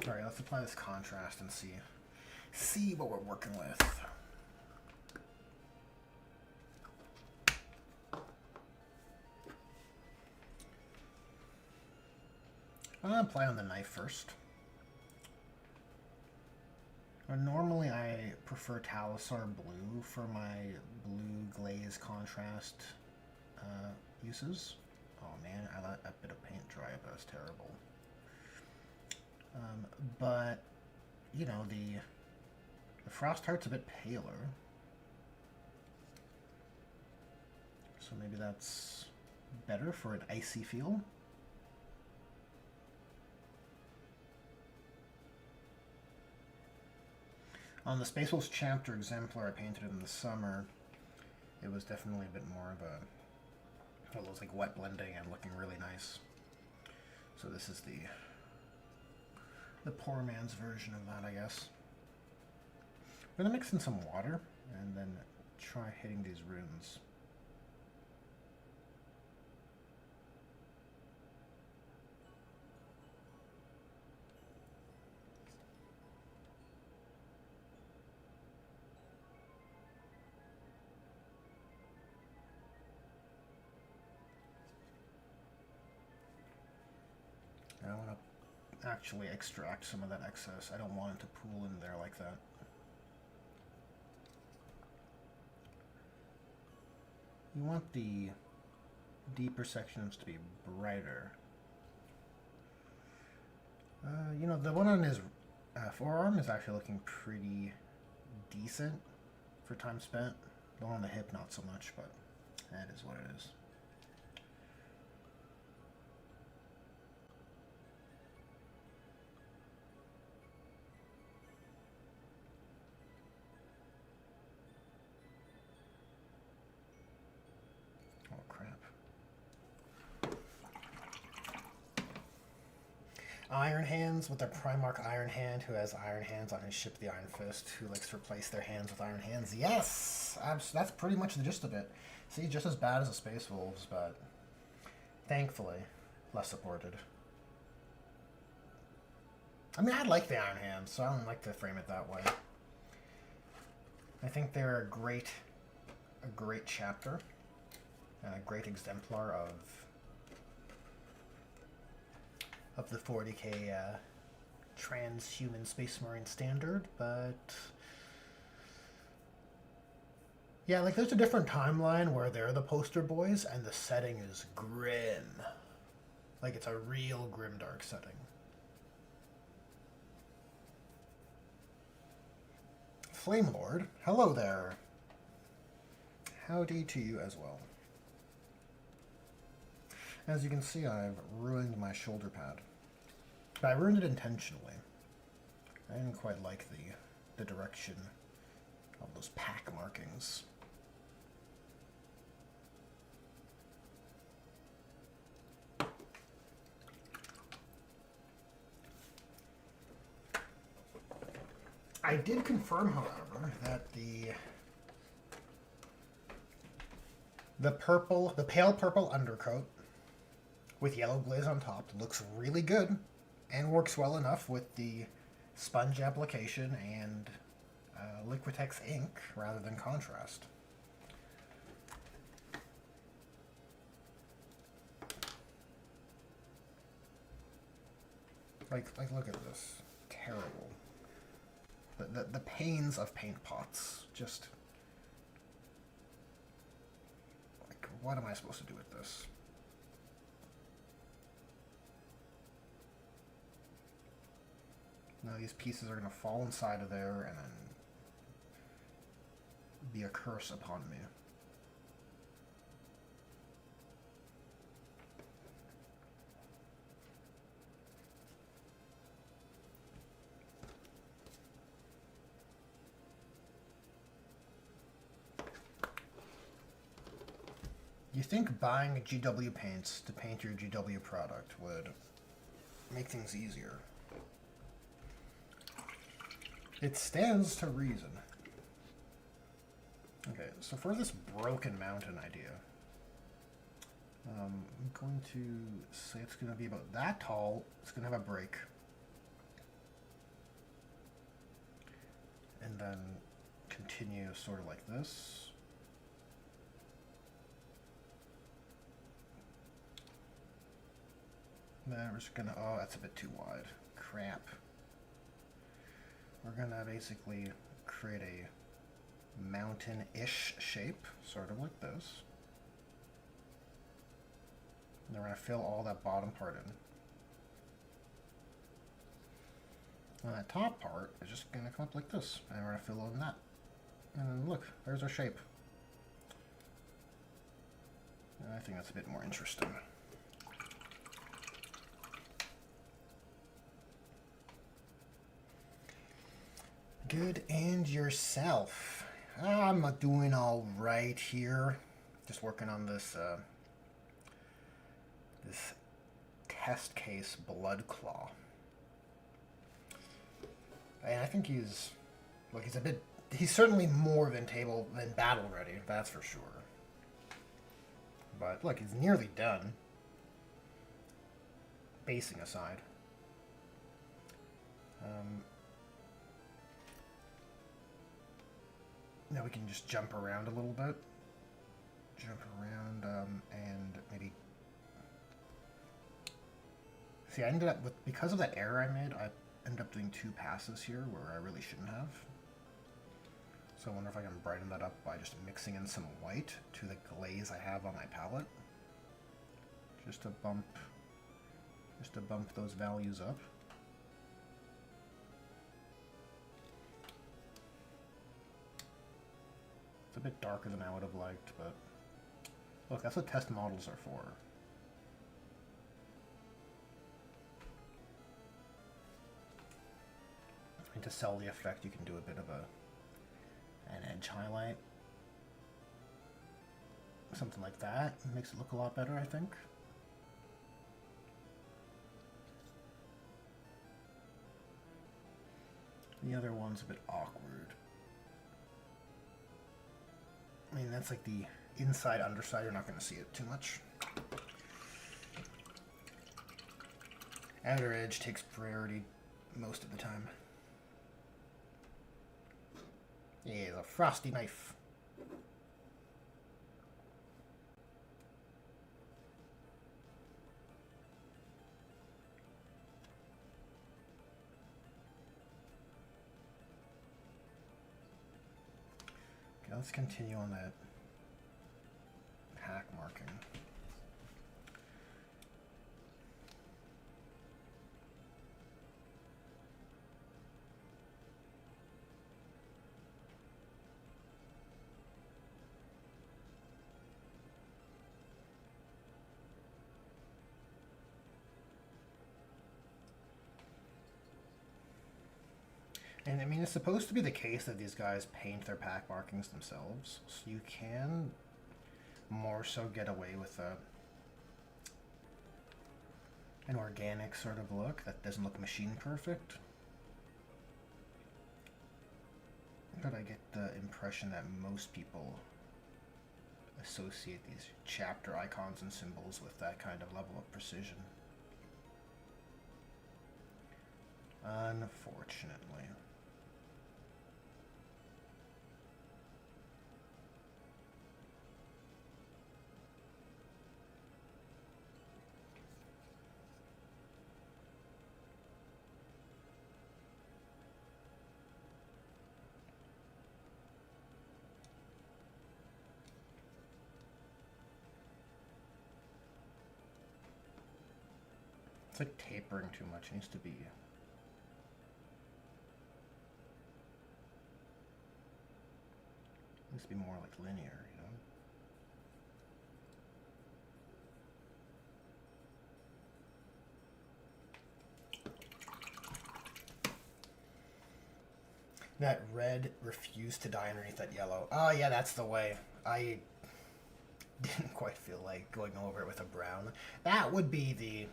Alright, let's apply this contrast and see what we're working with. I'm going to apply on the knife first. Normally I prefer Talassar Blue for my blue glaze contrast uses. Oh man, I let a bit of paint dry up, that was terrible. But, the Frost Heart's a bit paler. So maybe that's better for an icy feel. On the Space Wolves chapter exemplar I painted in the summer, it was definitely a bit more of It looks like wet blending and looking really nice. So this is the poor man's version of that, I guess. I'm gonna mix in some water and then try hitting these runes. I want to actually extract some of that excess. I don't want it to pool in there like that. You want the deeper sections to be brighter. You know, the one on his forearm is actually looking pretty decent for time spent. The one on the hip, not so much, but that is what it is. Oh, crap. Iron Hands with their Primarch Iron Hand, who has Iron Hands on his ship, the Iron Fist, who likes to replace their hands with Iron Hands. Yes! That's pretty much the gist of it. See, just as bad as the Space Wolves, but thankfully less supported. I mean, I like the Iron Hands, so I don't like to frame it that way. I think they're a great chapter, and a great exemplar of the 40k transhuman Space Marine standard, but yeah, like there's a different timeline where they're the poster boys and the setting is grim. Like it's a real grimdark setting. Flame Lord, hello there. Howdy to you as well. As you can see, I've ruined my shoulder pad. But I ruined it intentionally. I didn't quite like the direction of those pack markings. I did confirm, however, that the pale purple undercoat with yellow glaze on top looks really good and works well enough with the sponge application and Liquitex ink rather than contrast. Like look at this. Terrible. The pains of paint pots. Just like, what am I supposed to do with this? Now these pieces are going to fall inside of there and then be a curse upon me. You think buying GW paints to paint your GW product would make things easier? It stands to reason. Okay, so for this broken mountain idea, I'm going to say it's going to be about that tall. It's going to have a break. And then continue sort of like this. Then we're just going to, oh, that's a bit too wide. Crap. We're going to basically create a mountain-ish shape, sort of like this. And then we're going to fill all that bottom part in. And that top part is just going to come up like this, and we're going to fill in that. And then look, there's our shape. And I think that's a bit more interesting. Good, and yourself? I'm doing all right here. Just working on this This test case Blood Claw. And I think he's he's certainly more than battle ready, that's for sure. But look, he's nearly done. Basing aside. Now we can just jump around a little bit. Jump around, and maybe... See, I ended up with... Because of that error I made, I ended up doing 2 passes here where I really shouldn't have. So I wonder if I can brighten that up by just mixing in some white to the glaze I have on my palette. Just to bump those values up. It's a bit darker than I would have liked, but look, that's what test models are for. And to sell the effect, you can do a bit of an edge highlight. Something like that. It makes it look a lot better, I think. The other one's a bit awkward. I mean, that's like the inside, underside. You're not going to see it too much. Outer edge takes priority most of the time. Yeah, the frosty knife. Okay, let's continue on that pack marking. And I mean, it's supposed to be the case that these guys paint their pack markings themselves, so you can more so get away with an organic sort of look that doesn't look machine perfect. But I get the impression that most people associate these chapter icons and symbols with that kind of level of precision. Unfortunately. It's like tapering too much. It needs to be... needs to be more like linear, you know? That red refused to die underneath that yellow. Oh yeah, that's the way. I didn't quite feel like going over it with a brown. That would be the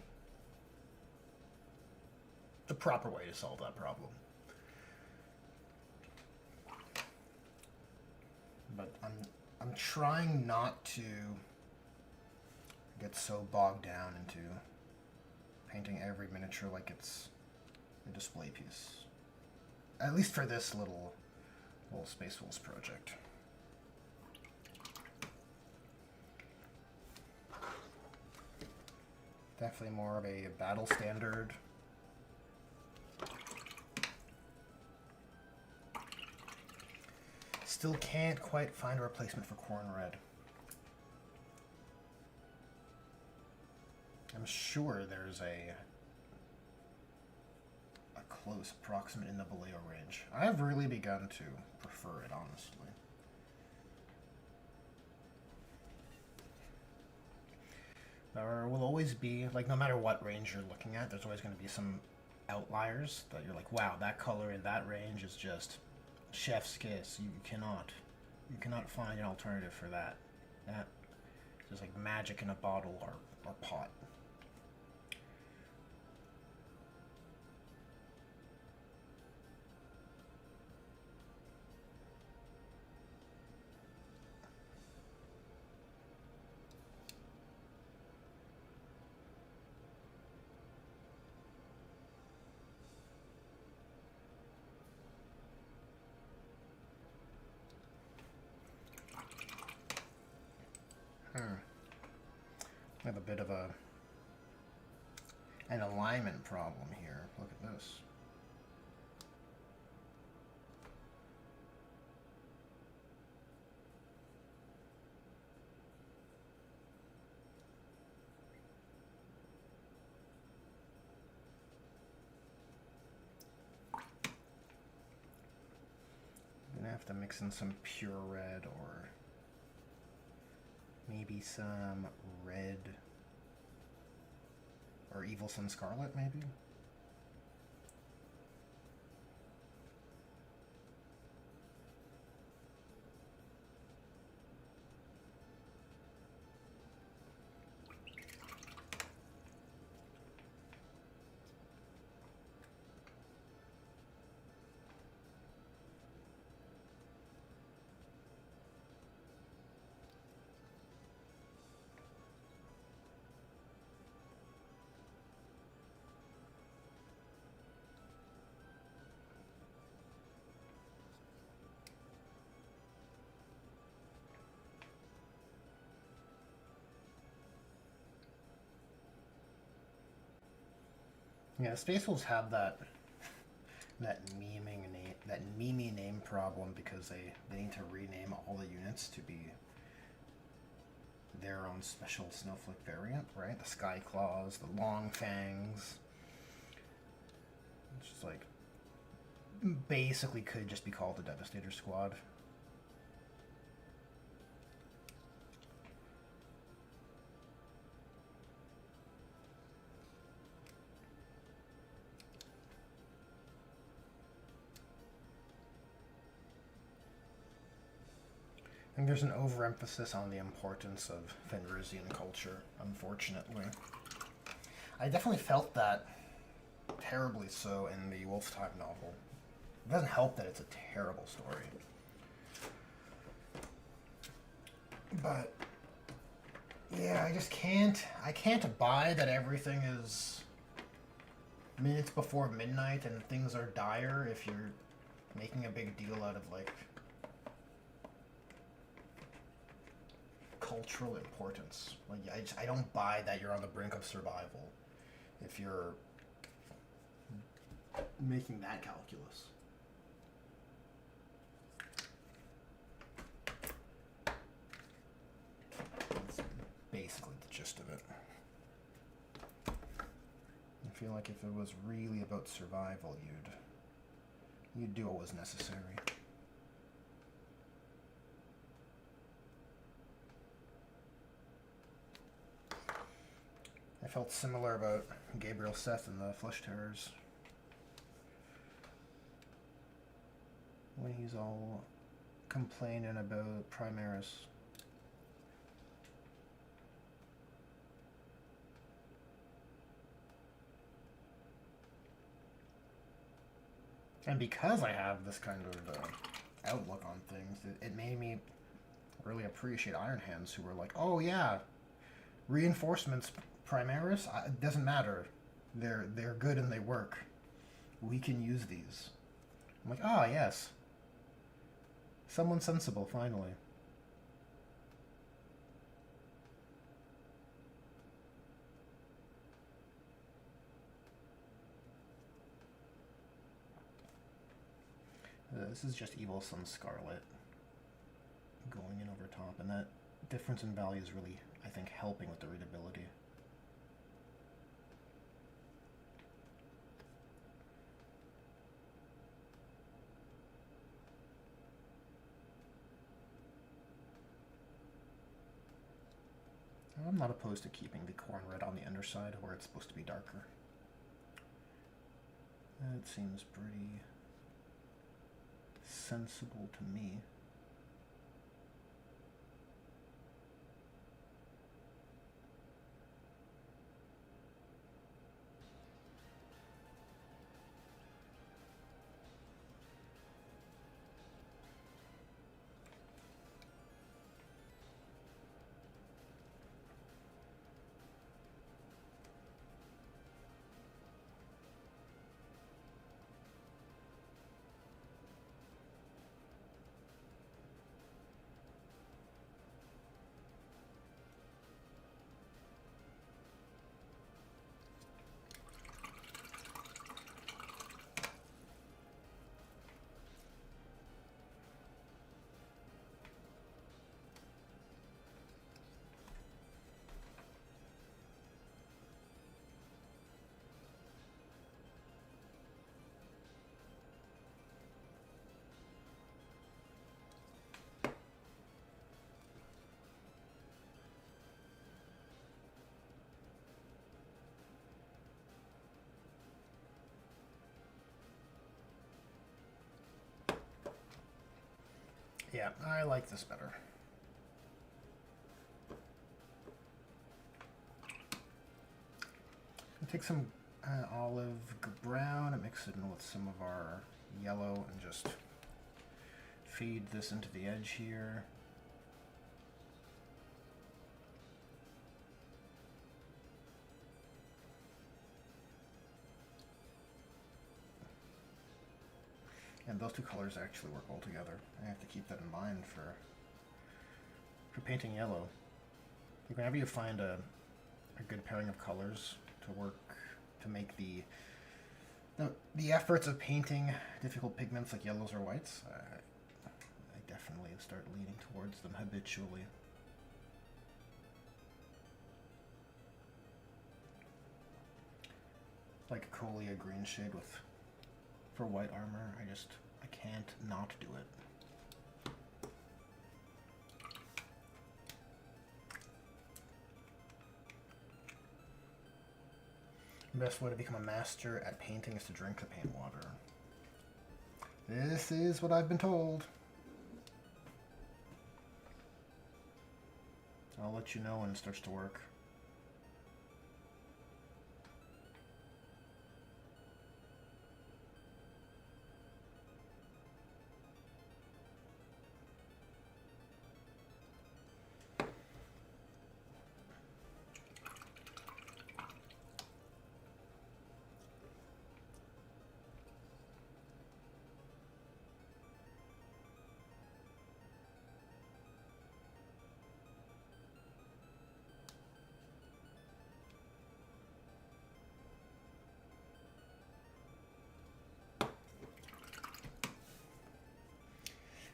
proper way to solve that problem. But I'm trying not to get so bogged down into painting every miniature like it's a display piece. At least for this little Space Wolves project. Definitely more of a battle standard. Still can't quite find a replacement for Corn Red. I'm sure there's a close approximate in the Vallejo range. I've really begun to prefer it, honestly. There will always be, like, no matter what range you're looking at, there's always going to be some outliers that you're like, wow, that color in that range is just chef's kiss. You cannot find an alternative for that. That just like magic in a bottle or pot. I have a bit of an alignment problem here. Look at this. I'm gonna have to mix in some pure red or maybe some red or Evil Sun Scarlet, maybe? Yeah, Space Wolves have that memey name problem because they need to rename all the units to be their own special Snowflake variant, right? The Sky Claws, the Long Fangs. It's just like basically could just be called the Devastator Squad. I think there's an overemphasis on the importance of Fenrisian culture, unfortunately. I definitely felt that terribly so in the Wolftime novel. It doesn't help that it's a terrible story. But yeah, I can't buy that everything is minutes before midnight and things are dire if you're making a big deal out of like cultural importance. Like I don't buy that you're on the brink of survival if you're making that calculus. That's basically the gist of it. I feel like if it was really about survival, you'd do what was necessary. I felt similar about Gabriel Seth and the Flesh Terrors. When he's all complaining about Primaris. And because I have this kind of outlook on things, it made me really appreciate Iron Hands, who were like, oh yeah, reinforcements Primaris, it doesn't matter. They're good and they work. We can use these. I'm like, ah, yes. Someone sensible, finally. This is just Evil Sun Scarlet going in over top, and that difference in value is really, I think, helping with the readability. I'm not opposed to keeping the corn red on the underside where it's supposed to be darker. That seems pretty sensible to me. Yeah, I like this better. Take some olive brown and mix it in with some of our yellow and just feed this into the edge here. And those two colors actually work well together. I have to keep that in mind for painting yellow. Like whenever you find a good pairing of colors to work to make the efforts of painting difficult pigments like yellows or whites, I definitely start leaning towards them habitually. Like a Colia green shade for white armor, I can't not do it. The best way to become a master at painting is to drink the paint water. This is what I've been told. I'll let you know when it starts to work.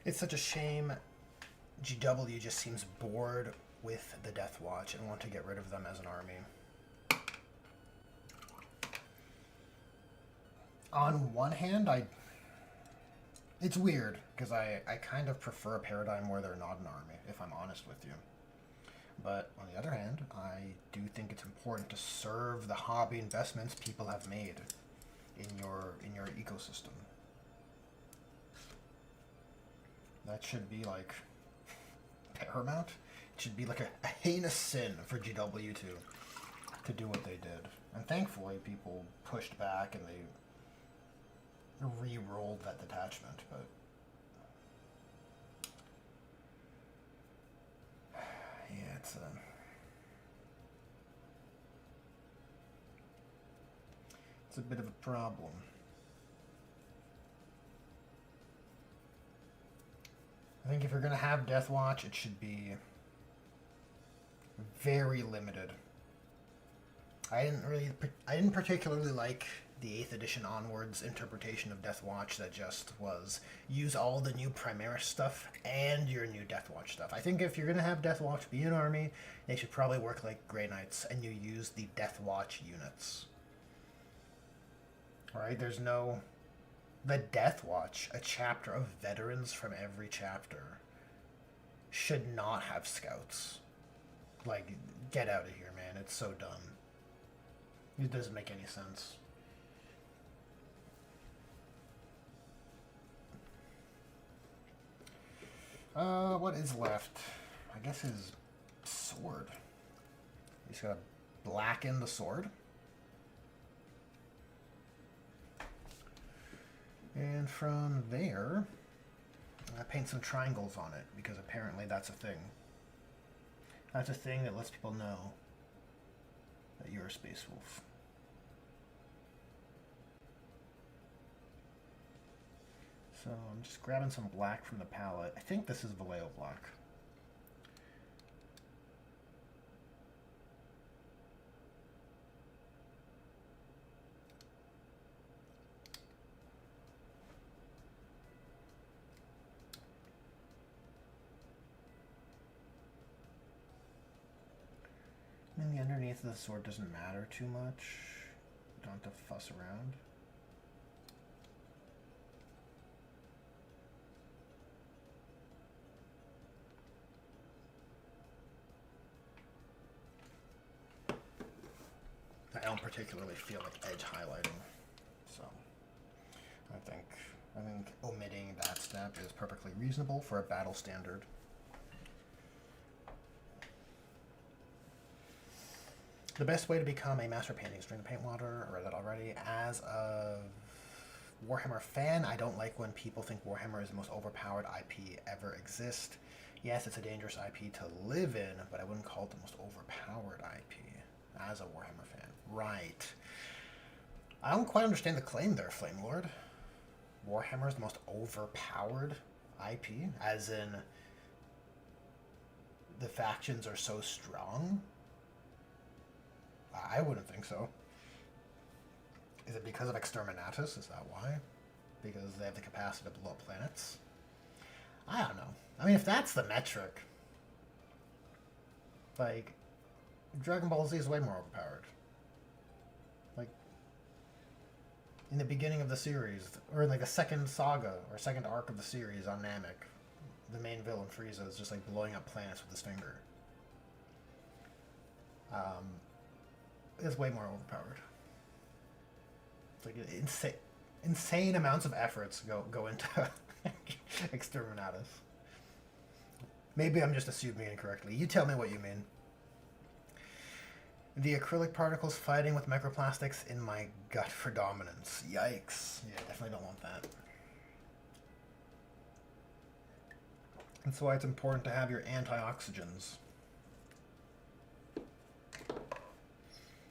It's such a shame GW just seems bored with the Death Watch and want to get rid of them as an army. On one hand, it's weird, because I kind of prefer a paradigm where they're not an army, if I'm honest with you. But on the other hand, I do think it's important to serve the hobby investments people have made in your ecosystem. That should be like paramount. It should be like a heinous sin for GW to do what they did. And thankfully people pushed back and they re-rolled that detachment, but yeah, it's a bit of a problem. I think if you're going to have Death Watch, it should be very limited. I didn't particularly like the 8th edition onwards interpretation of Death Watch that just was use all the new Primaris stuff and your new Death Watch stuff. I think if you're going to have Death Watch be an army, they should probably work like Grey Knights and you use the Death Watch units. Alright, there's no... The Death Watch, a chapter of veterans from every chapter, should not have scouts. Like, get out of here, man. It's so dumb. It doesn't make any sense. What is left? I guess his sword. He's gotta blacken the sword. And from there, I paint some triangles on it, because apparently that's a thing. That's a thing that lets people know that you're a Space Wolf. So I'm just grabbing some black from the palette. I think this is Vallejo black. I mean, the underneath of the sword doesn't matter too much. You don't have to fuss around. I don't particularly feel like edge highlighting, so I think I think omitting that step is perfectly reasonable for a battle standard. The best way to become a master painting is drink the paint water. I read that already. As a Warhammer fan, I don't like when people think Warhammer is the most overpowered IP ever exist. Yes, it's a dangerous IP to live in, but I wouldn't call it the most overpowered IP as a Warhammer fan. Right. I don't quite understand the claim there, Flame Lord. Warhammer is the most overpowered IP, as in the factions are so strong? I wouldn't think so. Is it because of Exterminatus? Is that why? Because they have the capacity to blow up planets? I don't know. I mean, if that's the metric, like, Dragon Ball Z is way more overpowered. Like, in the beginning of the series, or in like the second saga, or second arc of the series on Namek, the main villain, Frieza, is just like blowing up planets with his finger. Is way more overpowered. It's like insane amounts of efforts go into Exterminatus. Maybe I'm just assuming incorrectly. You tell me what you mean. The acrylic particles fighting with microplastics in my gut for dominance. Yikes. Yeah, definitely don't want that. That's why it's important to have your antioxidants.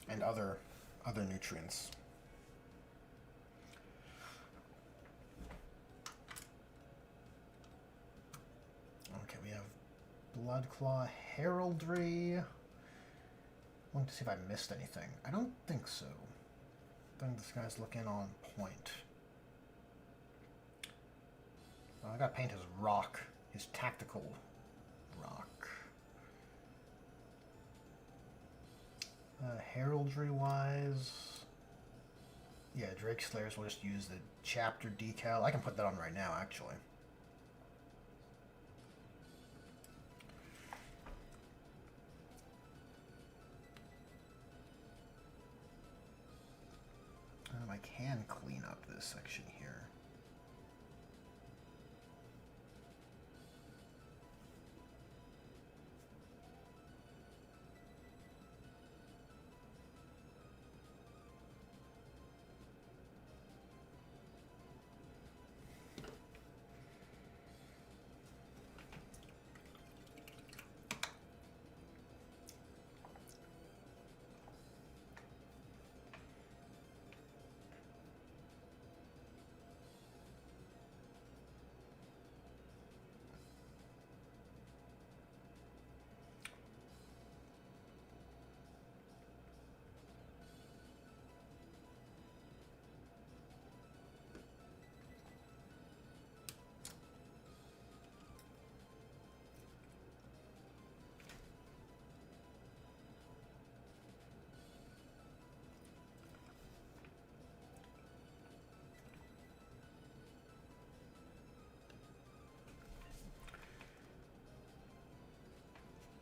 And other nutrients. Okay, we have Bloodclaw Heraldry. I want to see if I missed anything. I don't think so. I think this guy's looking on point. Oh, I gotta paint his rock. His tactical rock. Heraldry-wise... Yeah, Drake Slayers will just use the chapter decal. I can put that on right now, actually. I can clean up this section here.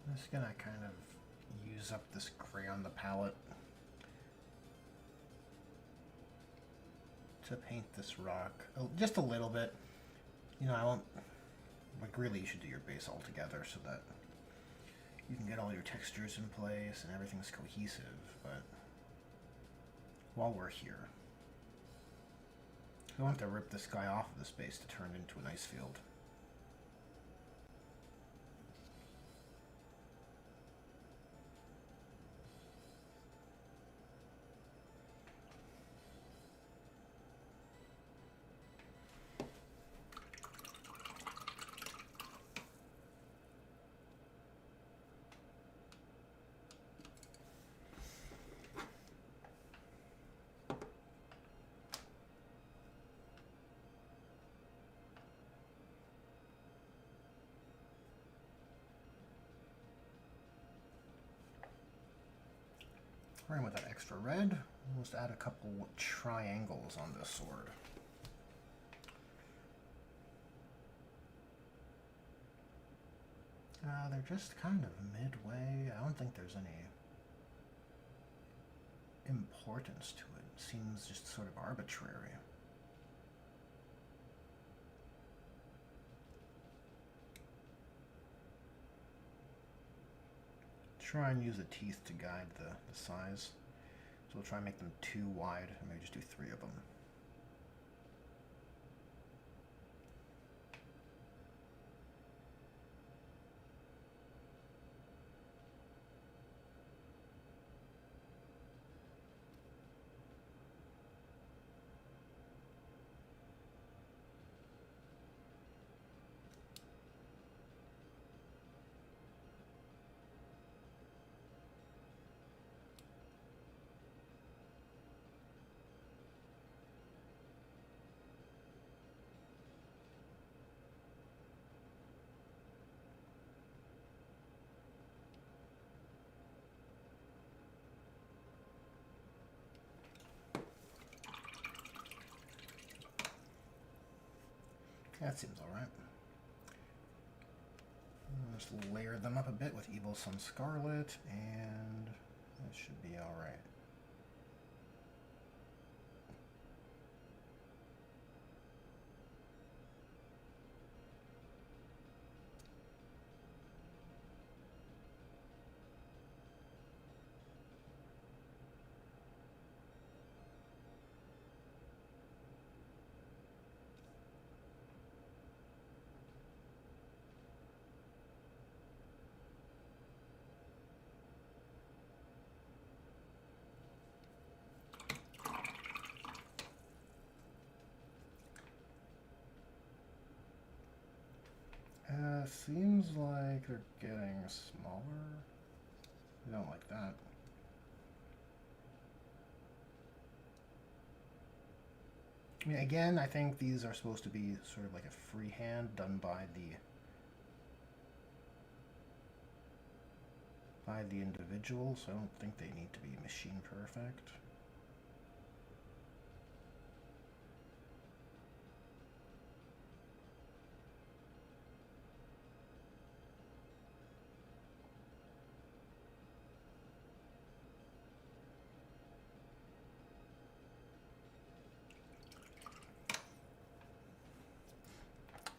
I'm just gonna kind of use up this gray on the palette to paint this rock. Oh, just a little bit. You know, I won't... Like, really, you should do your base all together so that you can get all your textures in place and everything's cohesive, but while we're here, I don't have to rip this guy off of the space to turn it into an ice field. We're in with that extra red. We'll just add a couple triangles on this sword. They're just kind of midway. I don't think there's any importance to it. It seems just sort of arbitrary. try and use the teeth to guide the size. So we'll try and make them 2 wide, and maybe just do 3 of them. That seems alright. Just layer them up a bit with Evil Sun Scarlet, and that should be alright. Seems like they're getting smaller. I don't like that. I mean, again, I think these are supposed to be sort of like a freehand done by the individual, so I don't think they need to be machine perfect.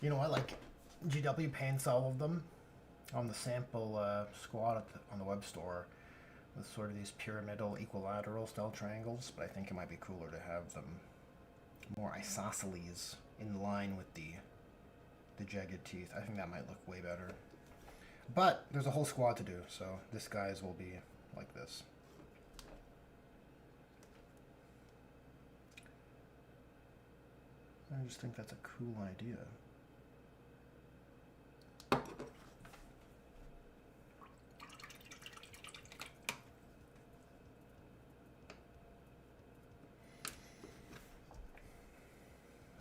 You know what, like, GW paints all of them on the sample squad on the web store with sort of these pyramidal equilateral style triangles, but I think it might be cooler to have them more isosceles in line with the jagged teeth. I think that might look way better. But there's a whole squad to do, so this guy's will be like this. I just think that's a cool idea.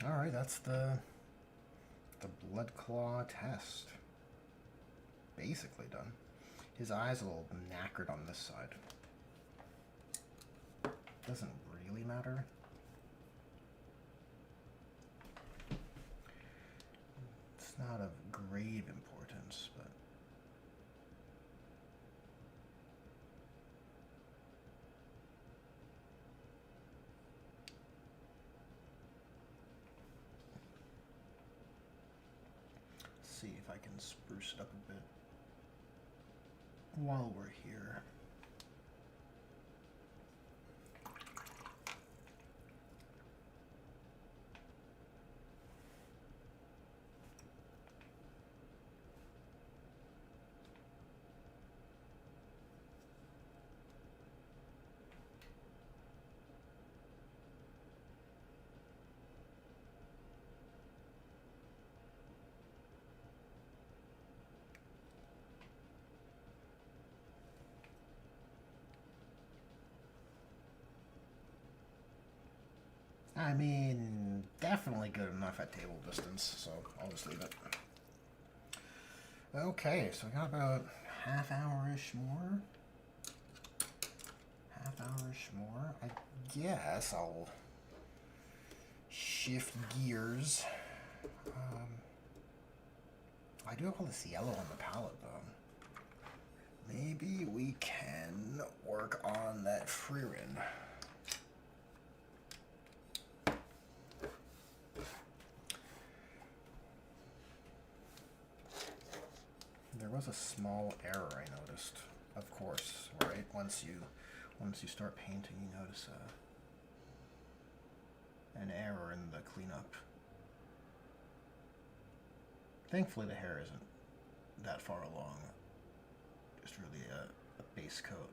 Alright, that's the blood claw test. Basically done. His eye's a little knackered on this side. Doesn't really matter. It's not of grave importance, but see if I can spruce it up a bit while we're here. I mean, definitely good enough at table distance, so I'll just leave it. Okay, so I got about half hour-ish more. Half hour-ish more. I guess I'll shift gears. I do have all this yellow on the palette, though. Maybe we can work on that Frieren. There was a small error I noticed. of course, right? Once you start painting, you notice an error in the cleanup. Thankfully, the hair isn't that far along. Just really a base coat.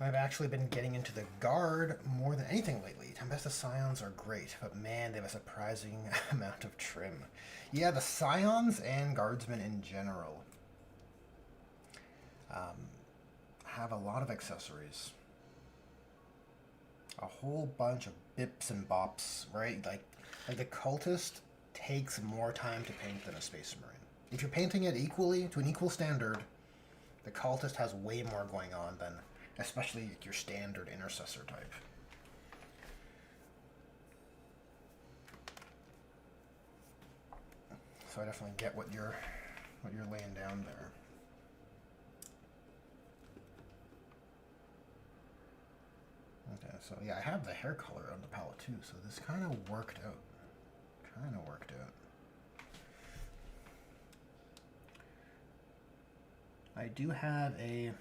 I've actually been getting into the guard more than anything lately. Tempesta Scions are great, but man, they have a surprising amount of trim. Yeah, the Scions and Guardsmen in general have a lot of accessories. A whole bunch of bips and bops, right? Like the cultist takes more time to paint than a Space Marine. If you're painting it equally to an equal standard, the cultist has way more going on than especially your standard intercessor type. So I definitely get what you're laying down there. Okay, so yeah, I have the hair color on the palette too, so this kind of worked out. I do have an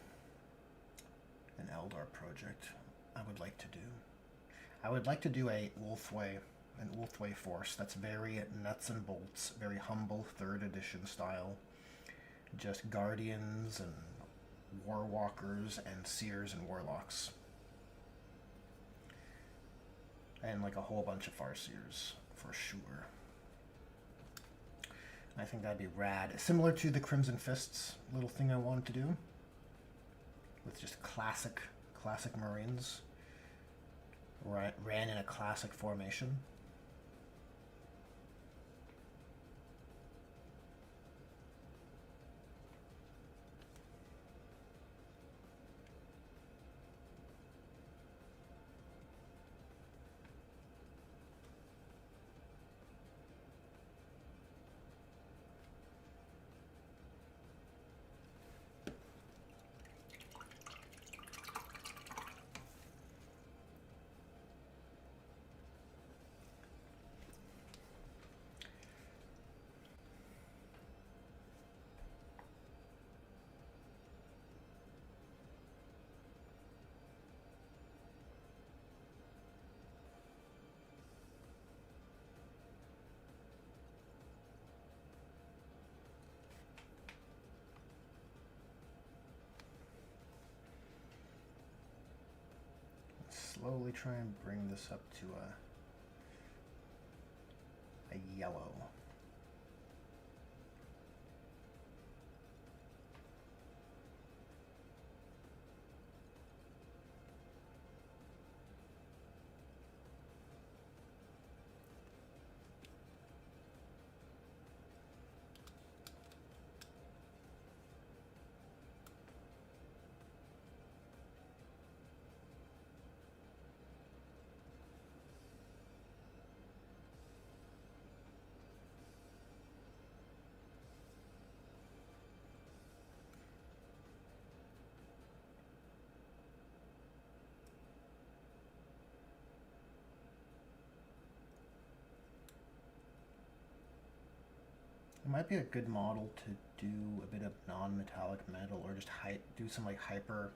Eldar project I would like to do. I would like to do an Ulthwé force that's very nuts and bolts, very humble 3rd edition style. Just guardians and warwalkers and seers and warlocks. And like a whole bunch of farseers for sure. I think that'd be rad. Similar to the Crimson Fists little thing I wanted to do. With just classic Marines. Ran in a classic formation. Slowly try and bring this up to a yellow. It might be a good model to do a bit of non-metallic metal, or just do some like hyper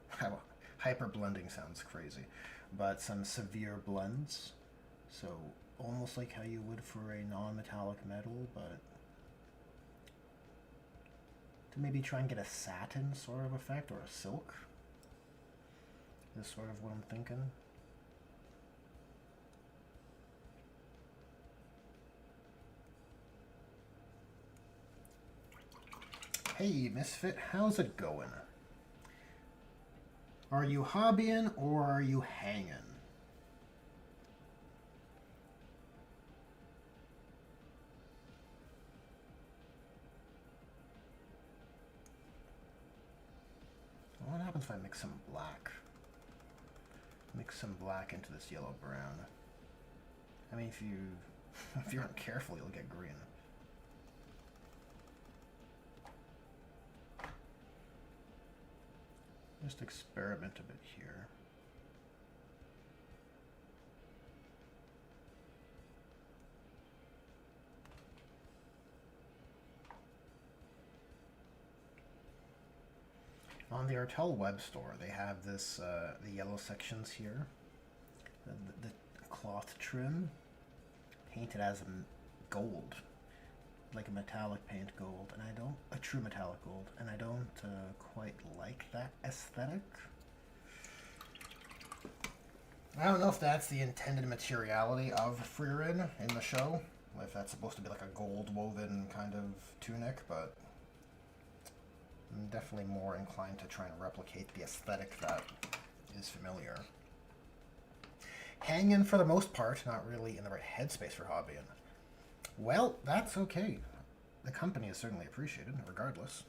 blending sounds crazy, but some severe blends. So almost like how you would for a non-metallic metal, but to maybe try and get a satin sort of effect or a silk. Is sort of what I'm thinking. Hey, Misfit, how's it going? Are you hobbying or are you hanging? What happens if I mix some black? Mix some black into this yellow brown. I mean, if you aren't careful, you'll get green. Just experiment a bit here. on the Artel web store, they have this the yellow sections here, the cloth trim, painted as gold, like a metallic paint gold, and I don't a true metallic gold, and I don't quite like that aesthetic. I don't know if that's the intended materiality of Frieren in the show, if that's supposed to be like a gold woven kind of tunic, but I'm definitely more inclined to try and replicate the aesthetic that is familiar. Hanging for the most part, not really in the right headspace for hobbying. Well, that's okay. The company is certainly appreciated, regardless.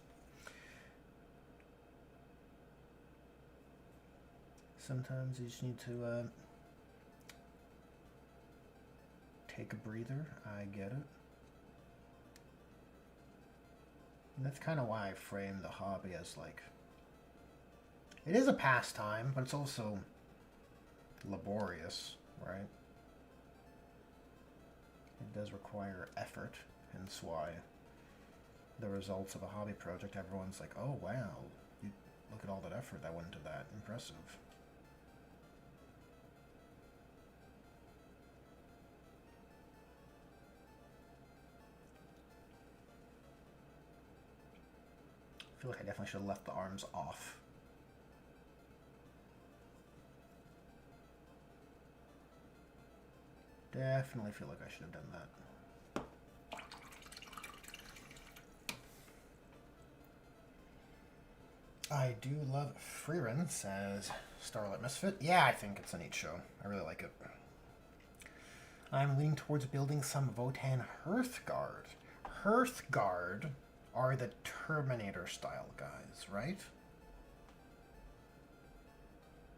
Sometimes you just need to take a breather. I get it. And that's kind of why I frame the hobby as like... It is a pastime, but it's also laborious, right? It does require effort, hence why the results of a hobby project, everyone's like, oh wow, you look at all that effort that went into that. Impressive. I feel like I definitely should have left the arms off. Definitely feel like I should have done that. I do love Frieren, says Starlight Misfit. Yeah, I think it's a neat show. I really like it. I'm leaning towards building some Votann Hearthguard. Hearthguard are the Terminator style guys, right?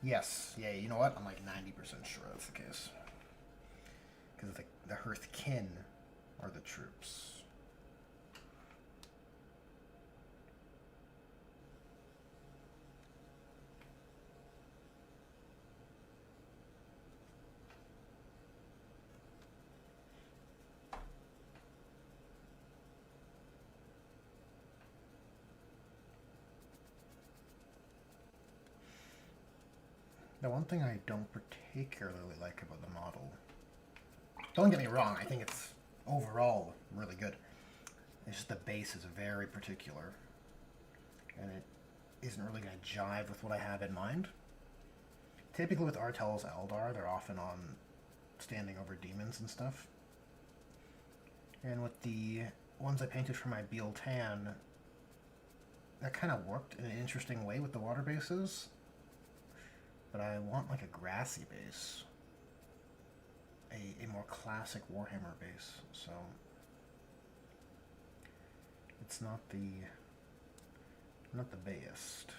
Yes. Yeah, you know what? I'm like 90% sure that's the case. Because the Hearthkin are the troops. The one thing I don't particularly like about the model, don't get me wrong, I think it's overall really good. It's just the base is very particular, and it isn't really going to jive with what I have in mind. Typically with Artel's Eldar, they're often on standing over demons and stuff. And with the ones I painted for my Biel-Tan, that kind of worked in an interesting way with the water bases. But I want like a grassy base. A more classic Warhammer base, so it's not the bayest.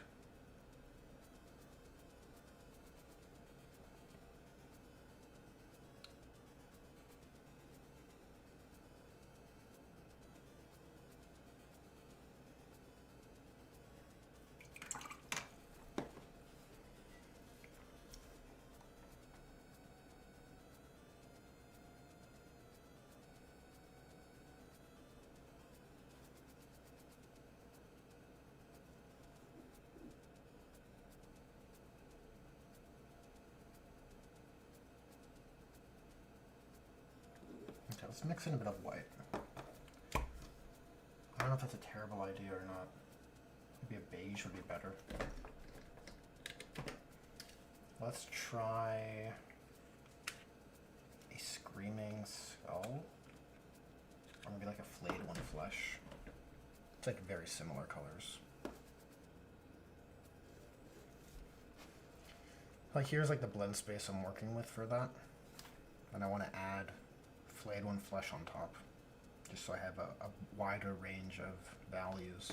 Okay, let's mix in a bit of white. I don't know if that's a terrible idea or not. Maybe a beige would be better. Let's try a Screaming Skull. Or maybe like a Flayed One Flesh. It's like very similar colors. Like here's like the blend space I'm working with for that. And I want to add Flayed One Flesh on top, just so I have a wider range of values.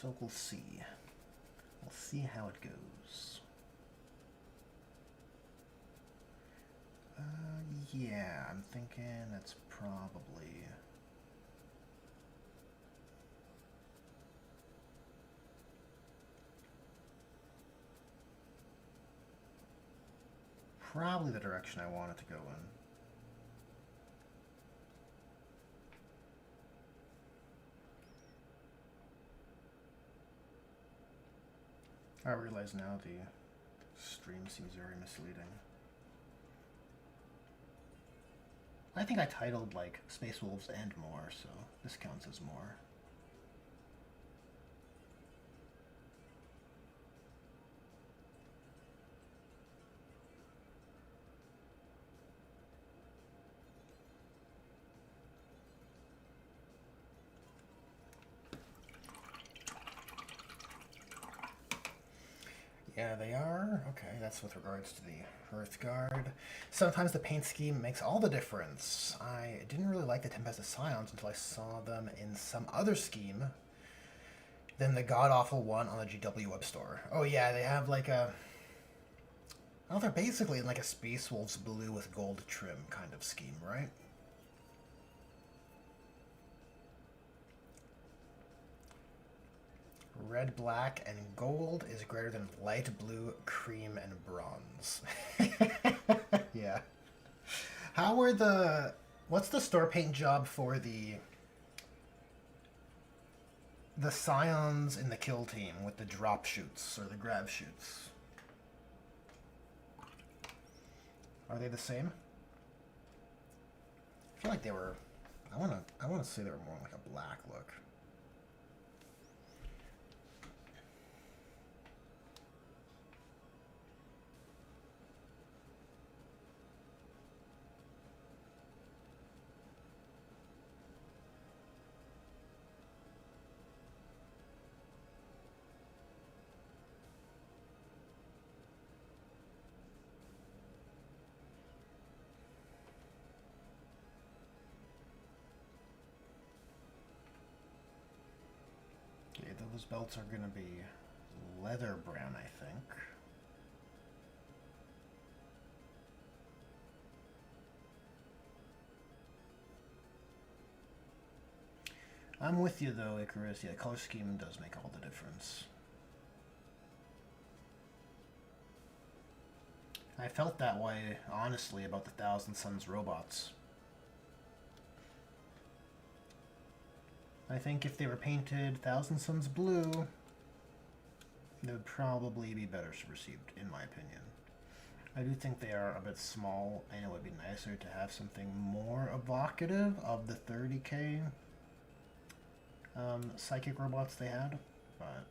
So we'll see. We'll see how it goes. Yeah, I'm thinking it's probably... probably the direction I want it to go in. I realize now the stream seems very misleading. I think I titled like Space Wolves and more, so this counts as more. Yeah, they are. Okay, that's with regards to the Earthguard. Sometimes the paint scheme makes all the difference. I didn't really like the Tempest Scions until I saw them in some other scheme than the god-awful one on the GW Web Store. Oh yeah, they have like a... well, they're basically in like a Space Wolves blue with gold trim kind of scheme, right? Red, black, and gold is greater than light blue, cream, and bronze. Yeah. How are the... what's the store paint job for the Scions in the kill team with the drop shoots or the grab shoots? Are they the same? I feel like they were... I wanna say they were more like a black look. Okay, those belts are gonna be leather brown, I think. I'm with you though, Icarus. Yeah, color scheme does make all the difference. I felt that way, honestly, about the Thousand Suns robots. I think if they were painted Thousand Suns blue, they would probably be better received, in my opinion. I do think they are a bit small, and it would be nicer to have something more evocative of the 30k psychic robots they had, but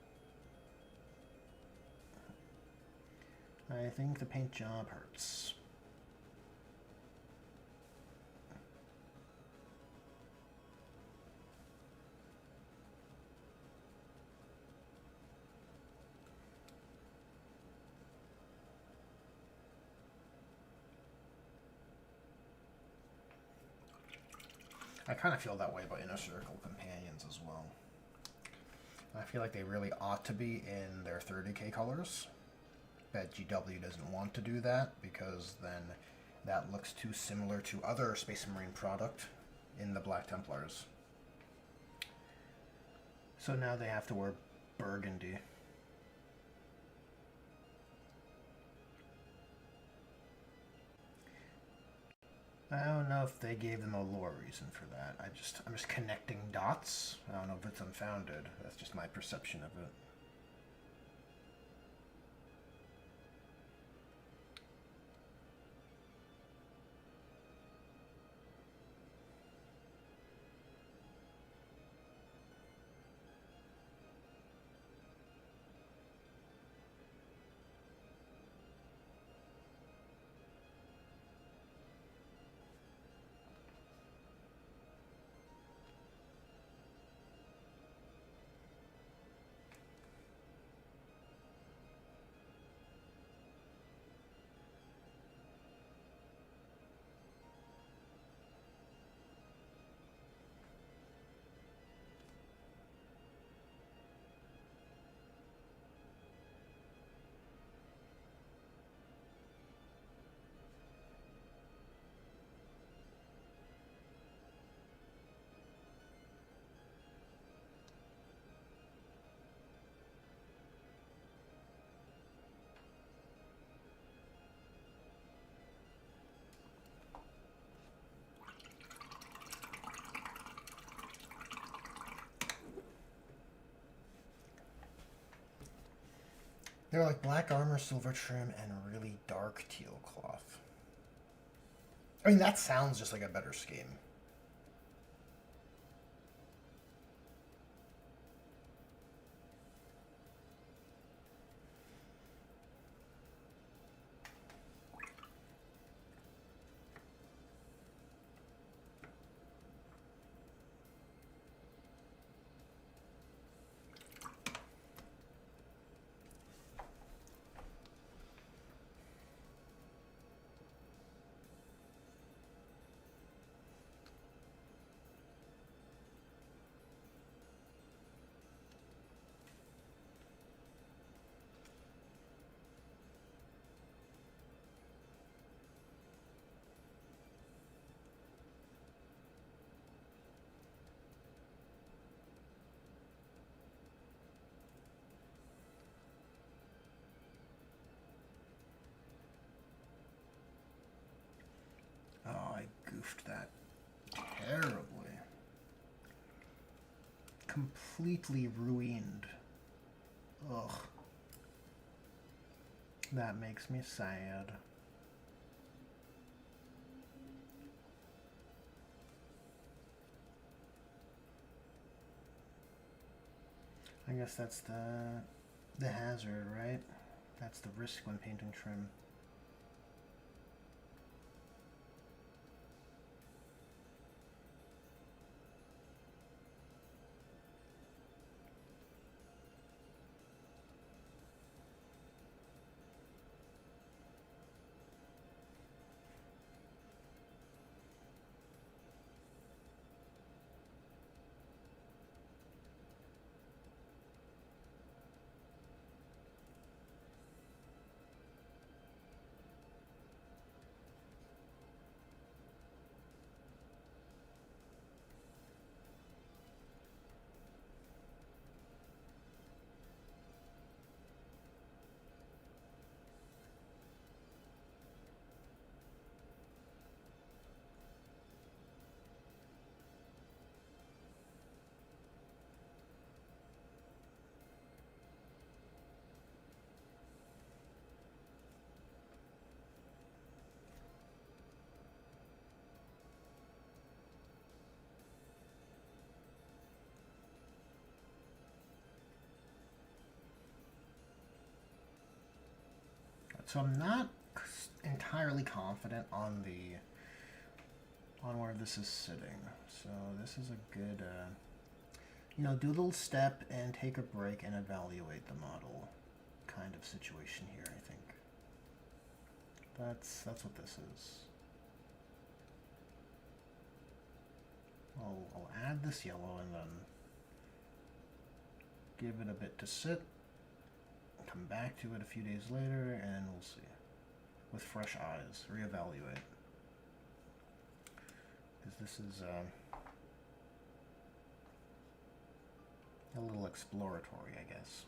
I think the paint job hurts. I kind of feel that way about Inner Circle Companions as well. I feel like they really ought to be in their 30k colors, but GW doesn't want to do that because then that looks too similar to other Space Marine product in the Black Templars. So now they have to wear burgundy. I don't know if they gave them a lore reason for that. I'm just connecting dots. I don't know if it's unfounded. That's just my perception of it. They're like black armor, silver trim, and really dark teal cloth. I mean, that sounds just like a better scheme. Oh, I goofed that terribly. Completely ruined. Ugh. That makes me sad. I guess that's the hazard, right? That's the risk when painting trim. So I'm not entirely confident on where this is sitting. So this is a good, do a little step and take a break and evaluate the model kind of situation here. I think that's what this is. I'll add this yellow and then give it a bit to sit. Come back to it a few days later and we'll see. With fresh eyes, reevaluate. Because this is a little exploratory, I guess.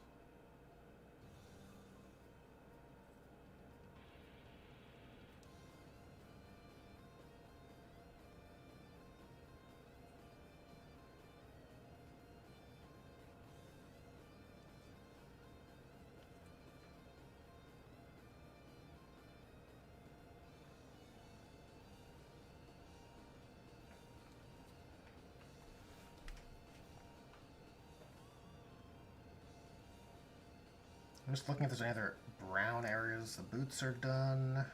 I'm just looking if there's any other brown areas. The boots are done.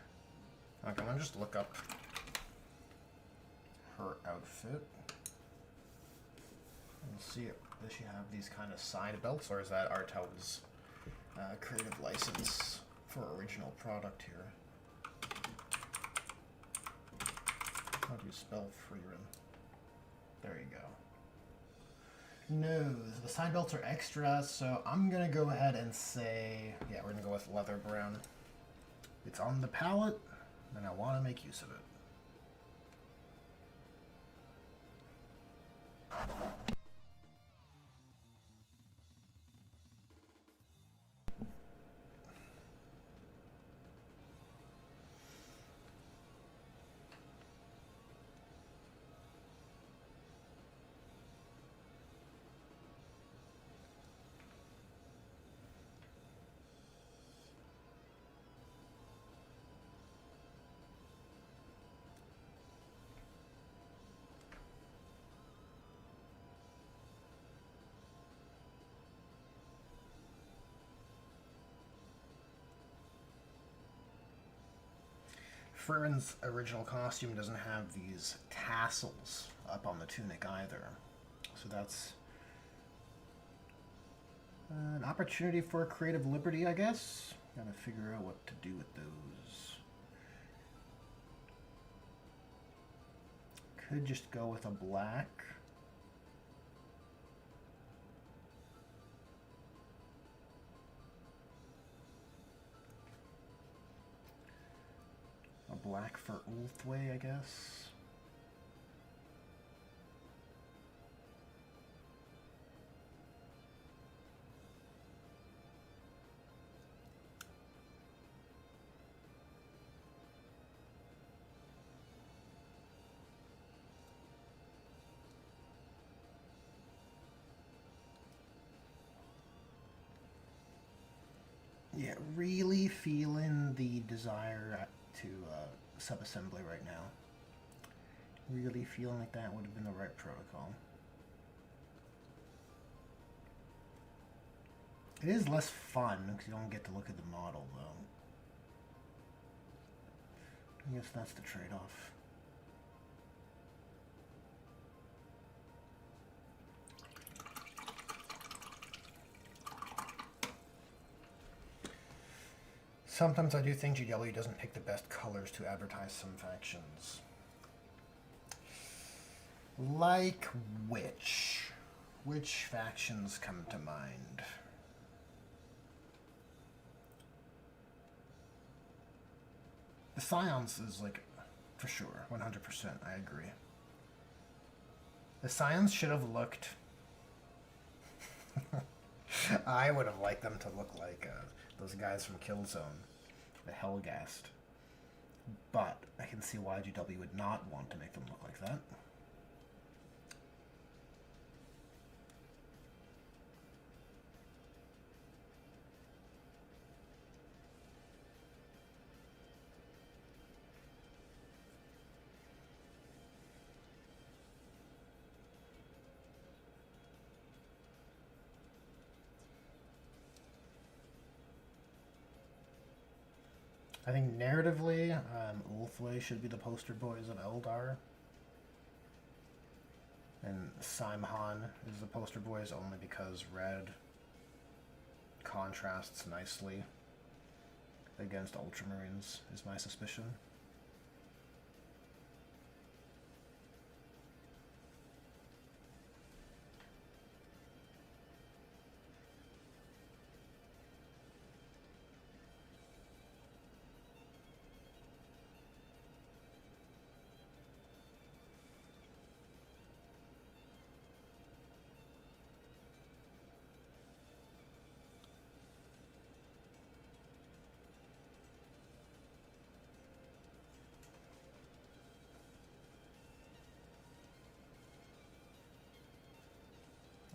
Okay, I'm gonna just look up her outfit. And see, does she have these kind of side belts, or is that Artel's creative license for original product here? How do you spell Freerin? There you go. No, the side belts are extra, so I'm gonna go ahead and say, yeah, we're gonna go with leather brown. It's on the palette, and I want to make use of it. Friren's original costume doesn't have these tassels up on the tunic either. So that's an opportunity for creative liberty, I guess. Gotta figure out what to do with those. Could just go with a black. A black for Ulthwé, I guess. Yeah, really feeling the desire to sub-assembly right now. Really feeling like that would have been the right protocol. It is less fun because you don't get to look at the model, though. I guess that's the trade-off. Sometimes I do think GW doesn't pick the best colors to advertise some factions. Like which? Which factions come to mind? The Scions is like, for sure, 100%, I agree. The Scions should have looked... I would have liked them to look like those guys from Killzone, the Helghast. But I can see why GW would not want to make them look like that. I think narratively, Ulthwé should be the poster boys of Eldar. And Simhan is the poster boys only because red contrasts nicely against Ultramarines, is my suspicion.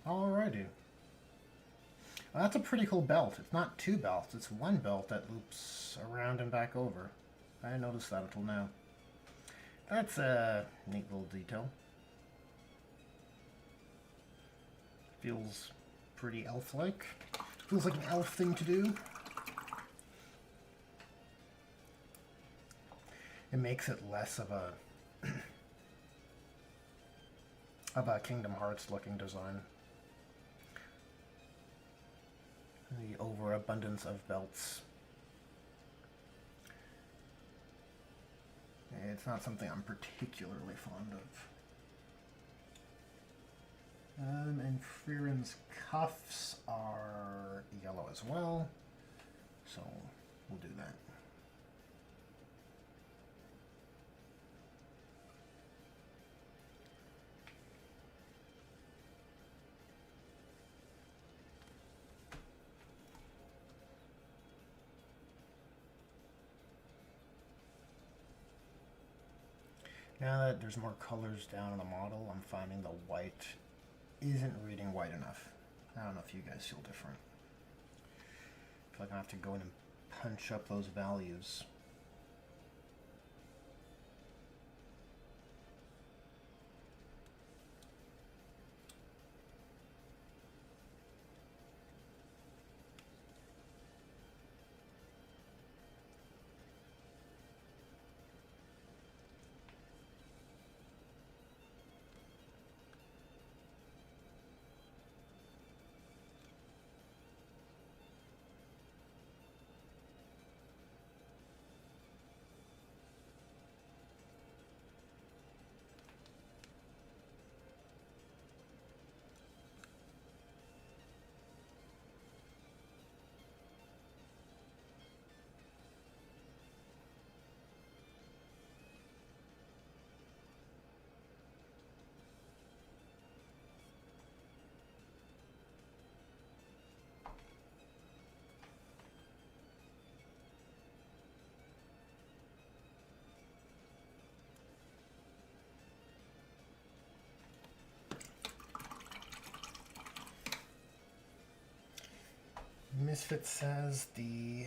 Alrighty. Well, that's a pretty cool belt. It's not two belts, it's one belt that loops around and back over. I didn't notice that until now. That's a neat little detail. Feels pretty elf-like. Feels like an elf thing to do. It makes it less of a of a Kingdom Hearts looking design. The overabundance of belts. It's not something I'm particularly fond of. And Friren's cuffs are yellow as well, so we'll do that. Now that there's more colors down on the model, I'm finding the white isn't reading white enough. I don't know if you guys feel different. I feel like I have to go in and punch up those values. Misfit says the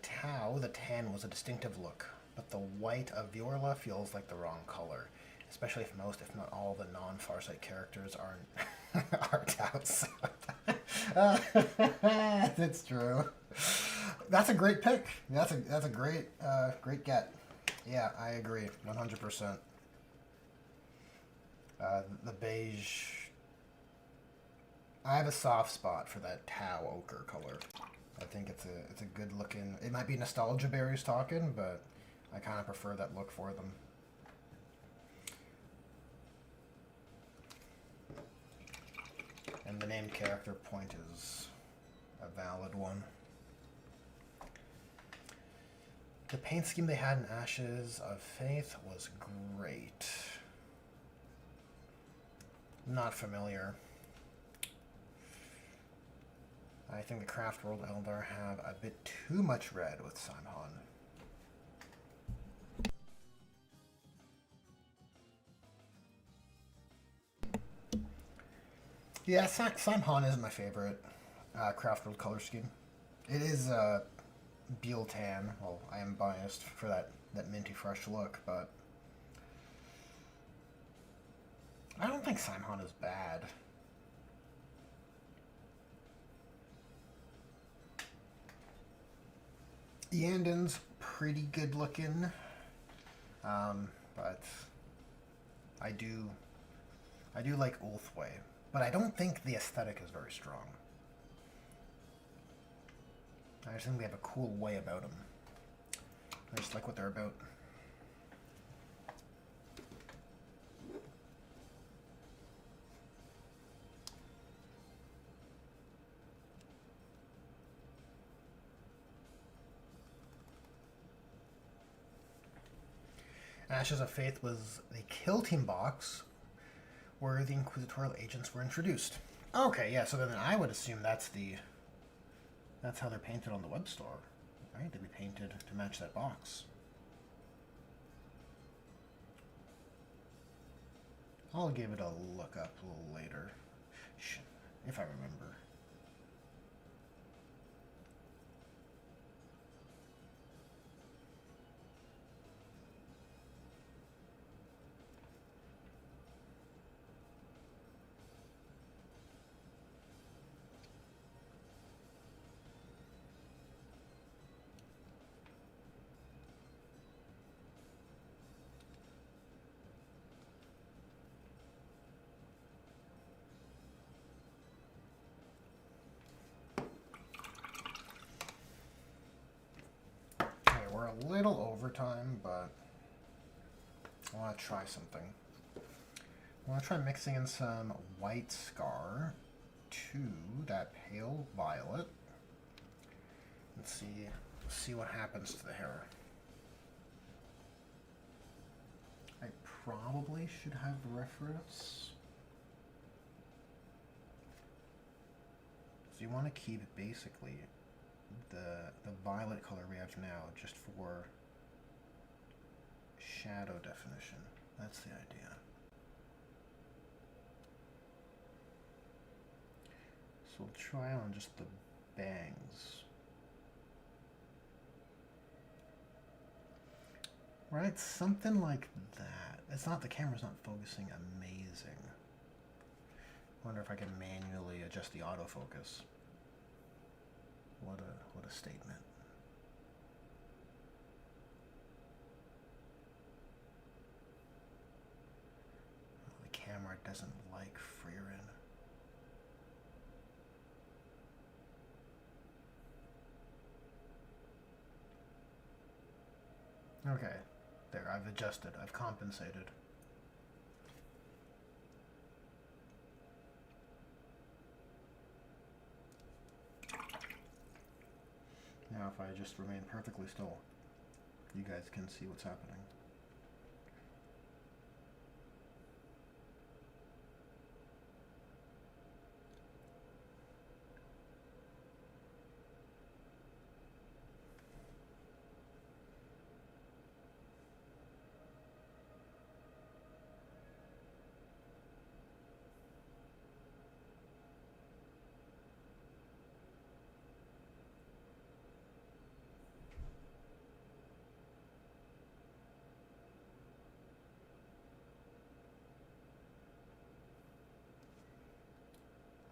Tau, the tan, was a distinctive look, but the white of Viorla feels like the wrong color, especially if most, if not all, the non-Farsight characters are Taus. That's true. That's a great pick. That's a great great get. Yeah, I agree, 100%. The beige. I have a soft spot for that Tau ochre color. I think it's a good looking. It might be nostalgia berries talking, but I kind of prefer that look for them. And the named character point is a valid one. The paint scheme they had in Ashes of Faith was great. Not familiar. I think the Craft World Eldar have a bit too much red with Simon. Yeah, Simon isn't my favorite Craft World color scheme. It is Beal Tan. Well, I am biased for that minty fresh look, but I don't think Simon is bad. Yandin's pretty good looking, but I do like Ulthway, but I don't think the aesthetic is very strong. I just think they have a cool way about them. I just like what they're about. Ashes of Faith was the Kill Team box where the Inquisitorial agents were introduced. Okay, yeah, so then I would assume that's how they're painted on the web store, right? They'd be painted to match that box. I'll give it a look up a little later, if I remember. We're a little overtime, but I want to try something. I want to try mixing in some White Scar to that Pale Violet and see what happens to the hair. I probably should have reference. So you want to keep basically the violet color we have now just for shadow definition. That's the idea. So we'll try on just the bangs. Right, something like that. It's not, the camera's not focusing amazing. Wonder if I can manually adjust the autofocus. What a statement. The camera doesn't like Freerin. Okay, there, I've adjusted, I've compensated. Now if I just remain perfectly still, you guys can see what's happening.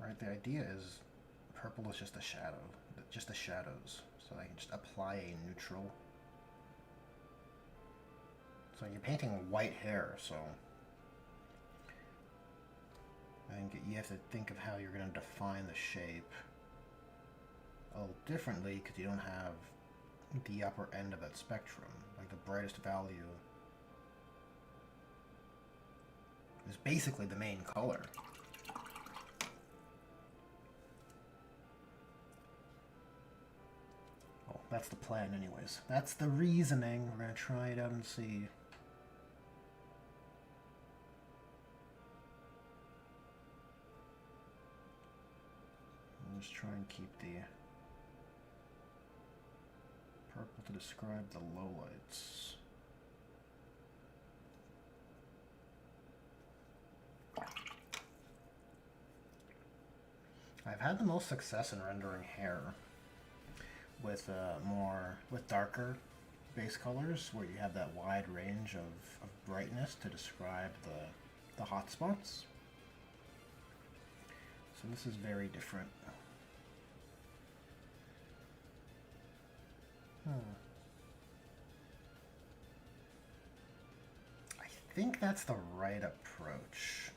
right? The idea is purple is just a shadow, just the shadows. So I can just apply a neutral. So you're painting white hair, so I think you have to think of how you're going to define the shape a little differently because you don't have the upper end of that spectrum. Like the brightest value is basically the main color. Oh, that's the plan anyways. That's the reasoning. We're going to try it out and see. Just try and keep the purple to describe the lowlights. I've had the most success in rendering hair with darker base colors, where you have that wide range of brightness to describe the hot spots. So this is very different. I think that's the right approach.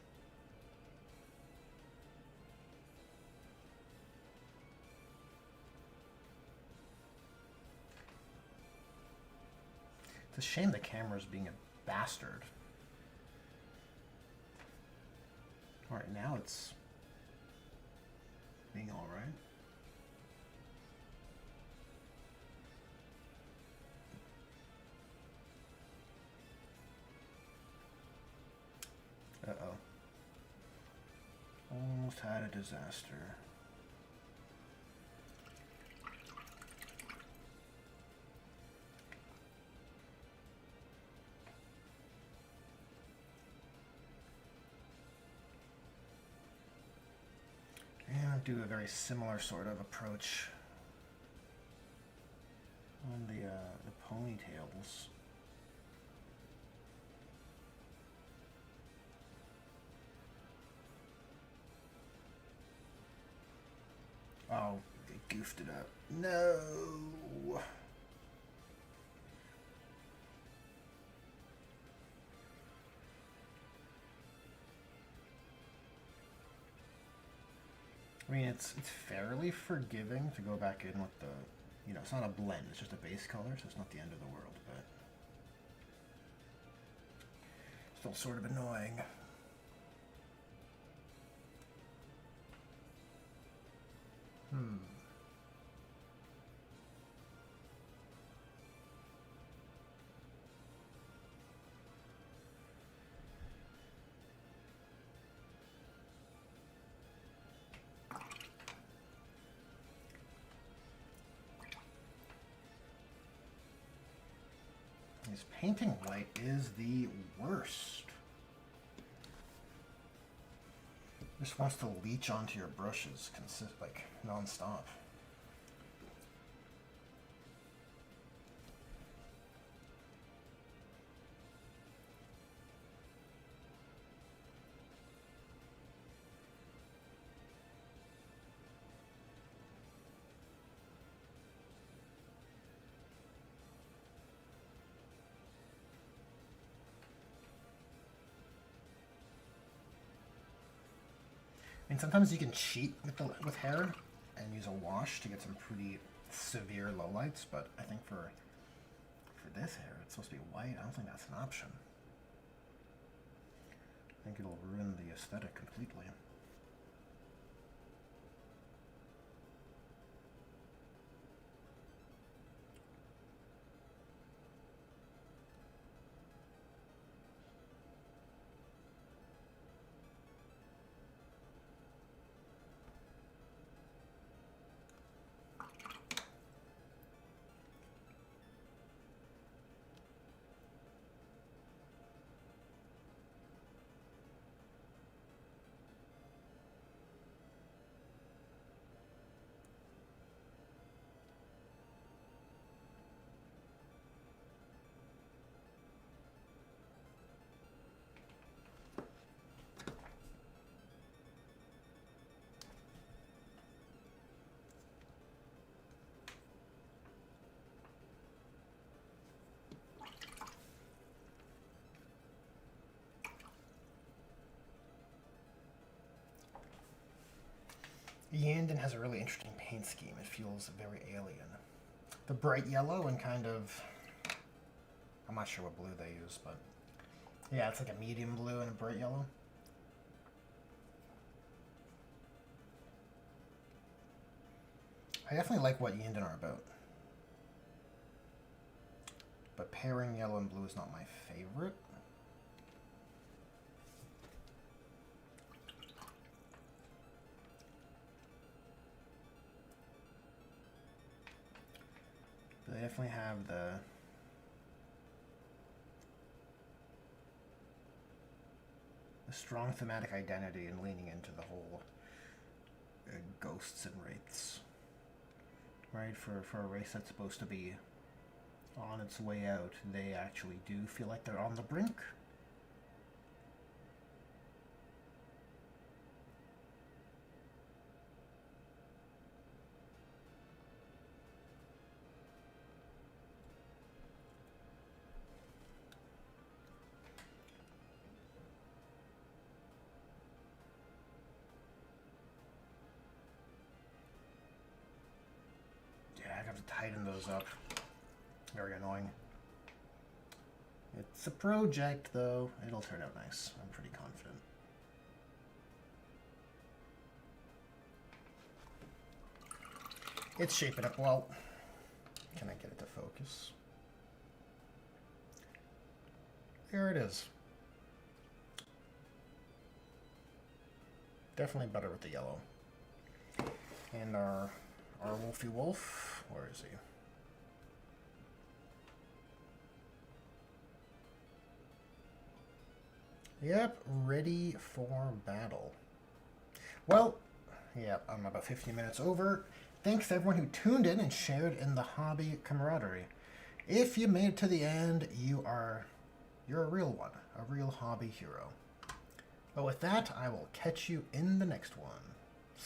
It's a shame the camera's being a bastard. Alright, now it's being alright. Uh-oh. Almost had a disaster. And I'll do a very similar sort of approach on the ponytails. Oh, they goofed it up. No! I mean, it's fairly forgiving to go back in with the, you know, it's not a blend, it's just a base color, so it's not the end of the world, but still sort of annoying. This painting white is the worst. Just wants to leech onto your brushes, like non-stop. I mean, sometimes you can cheat with hair and use a wash to get some pretty severe lowlights, but I think for this hair, it's supposed to be white. I don't think that's an option. I think it'll ruin the aesthetic completely. Yandon has a really interesting paint scheme. It feels very alien. The bright yellow and kind of... I'm not sure what blue they use, but... Yeah, it's like a medium blue and a bright yellow. I definitely like what Yandon are about. But pairing yellow and blue is not my favorite. But they definitely have the strong thematic identity and leaning into the whole ghosts and wraiths. Right? For a race that's supposed to be on its way out, they actually do feel like they're on the brink. Yeah, I have to tighten those up. Very annoying. It's a project, though. It'll turn out nice. I'm pretty confident. It's shaping up well. Can I get it to focus? There it is. Definitely better with the yellow. And our Wolfie Wolf, where is he? Yep, ready for battle. Well, yeah, I'm about 15 minutes over. Thanks to everyone who tuned in and shared in the hobby camaraderie. If you made it to the end, you're a real one, a real hobby hero. But with that, I will catch you in the next one.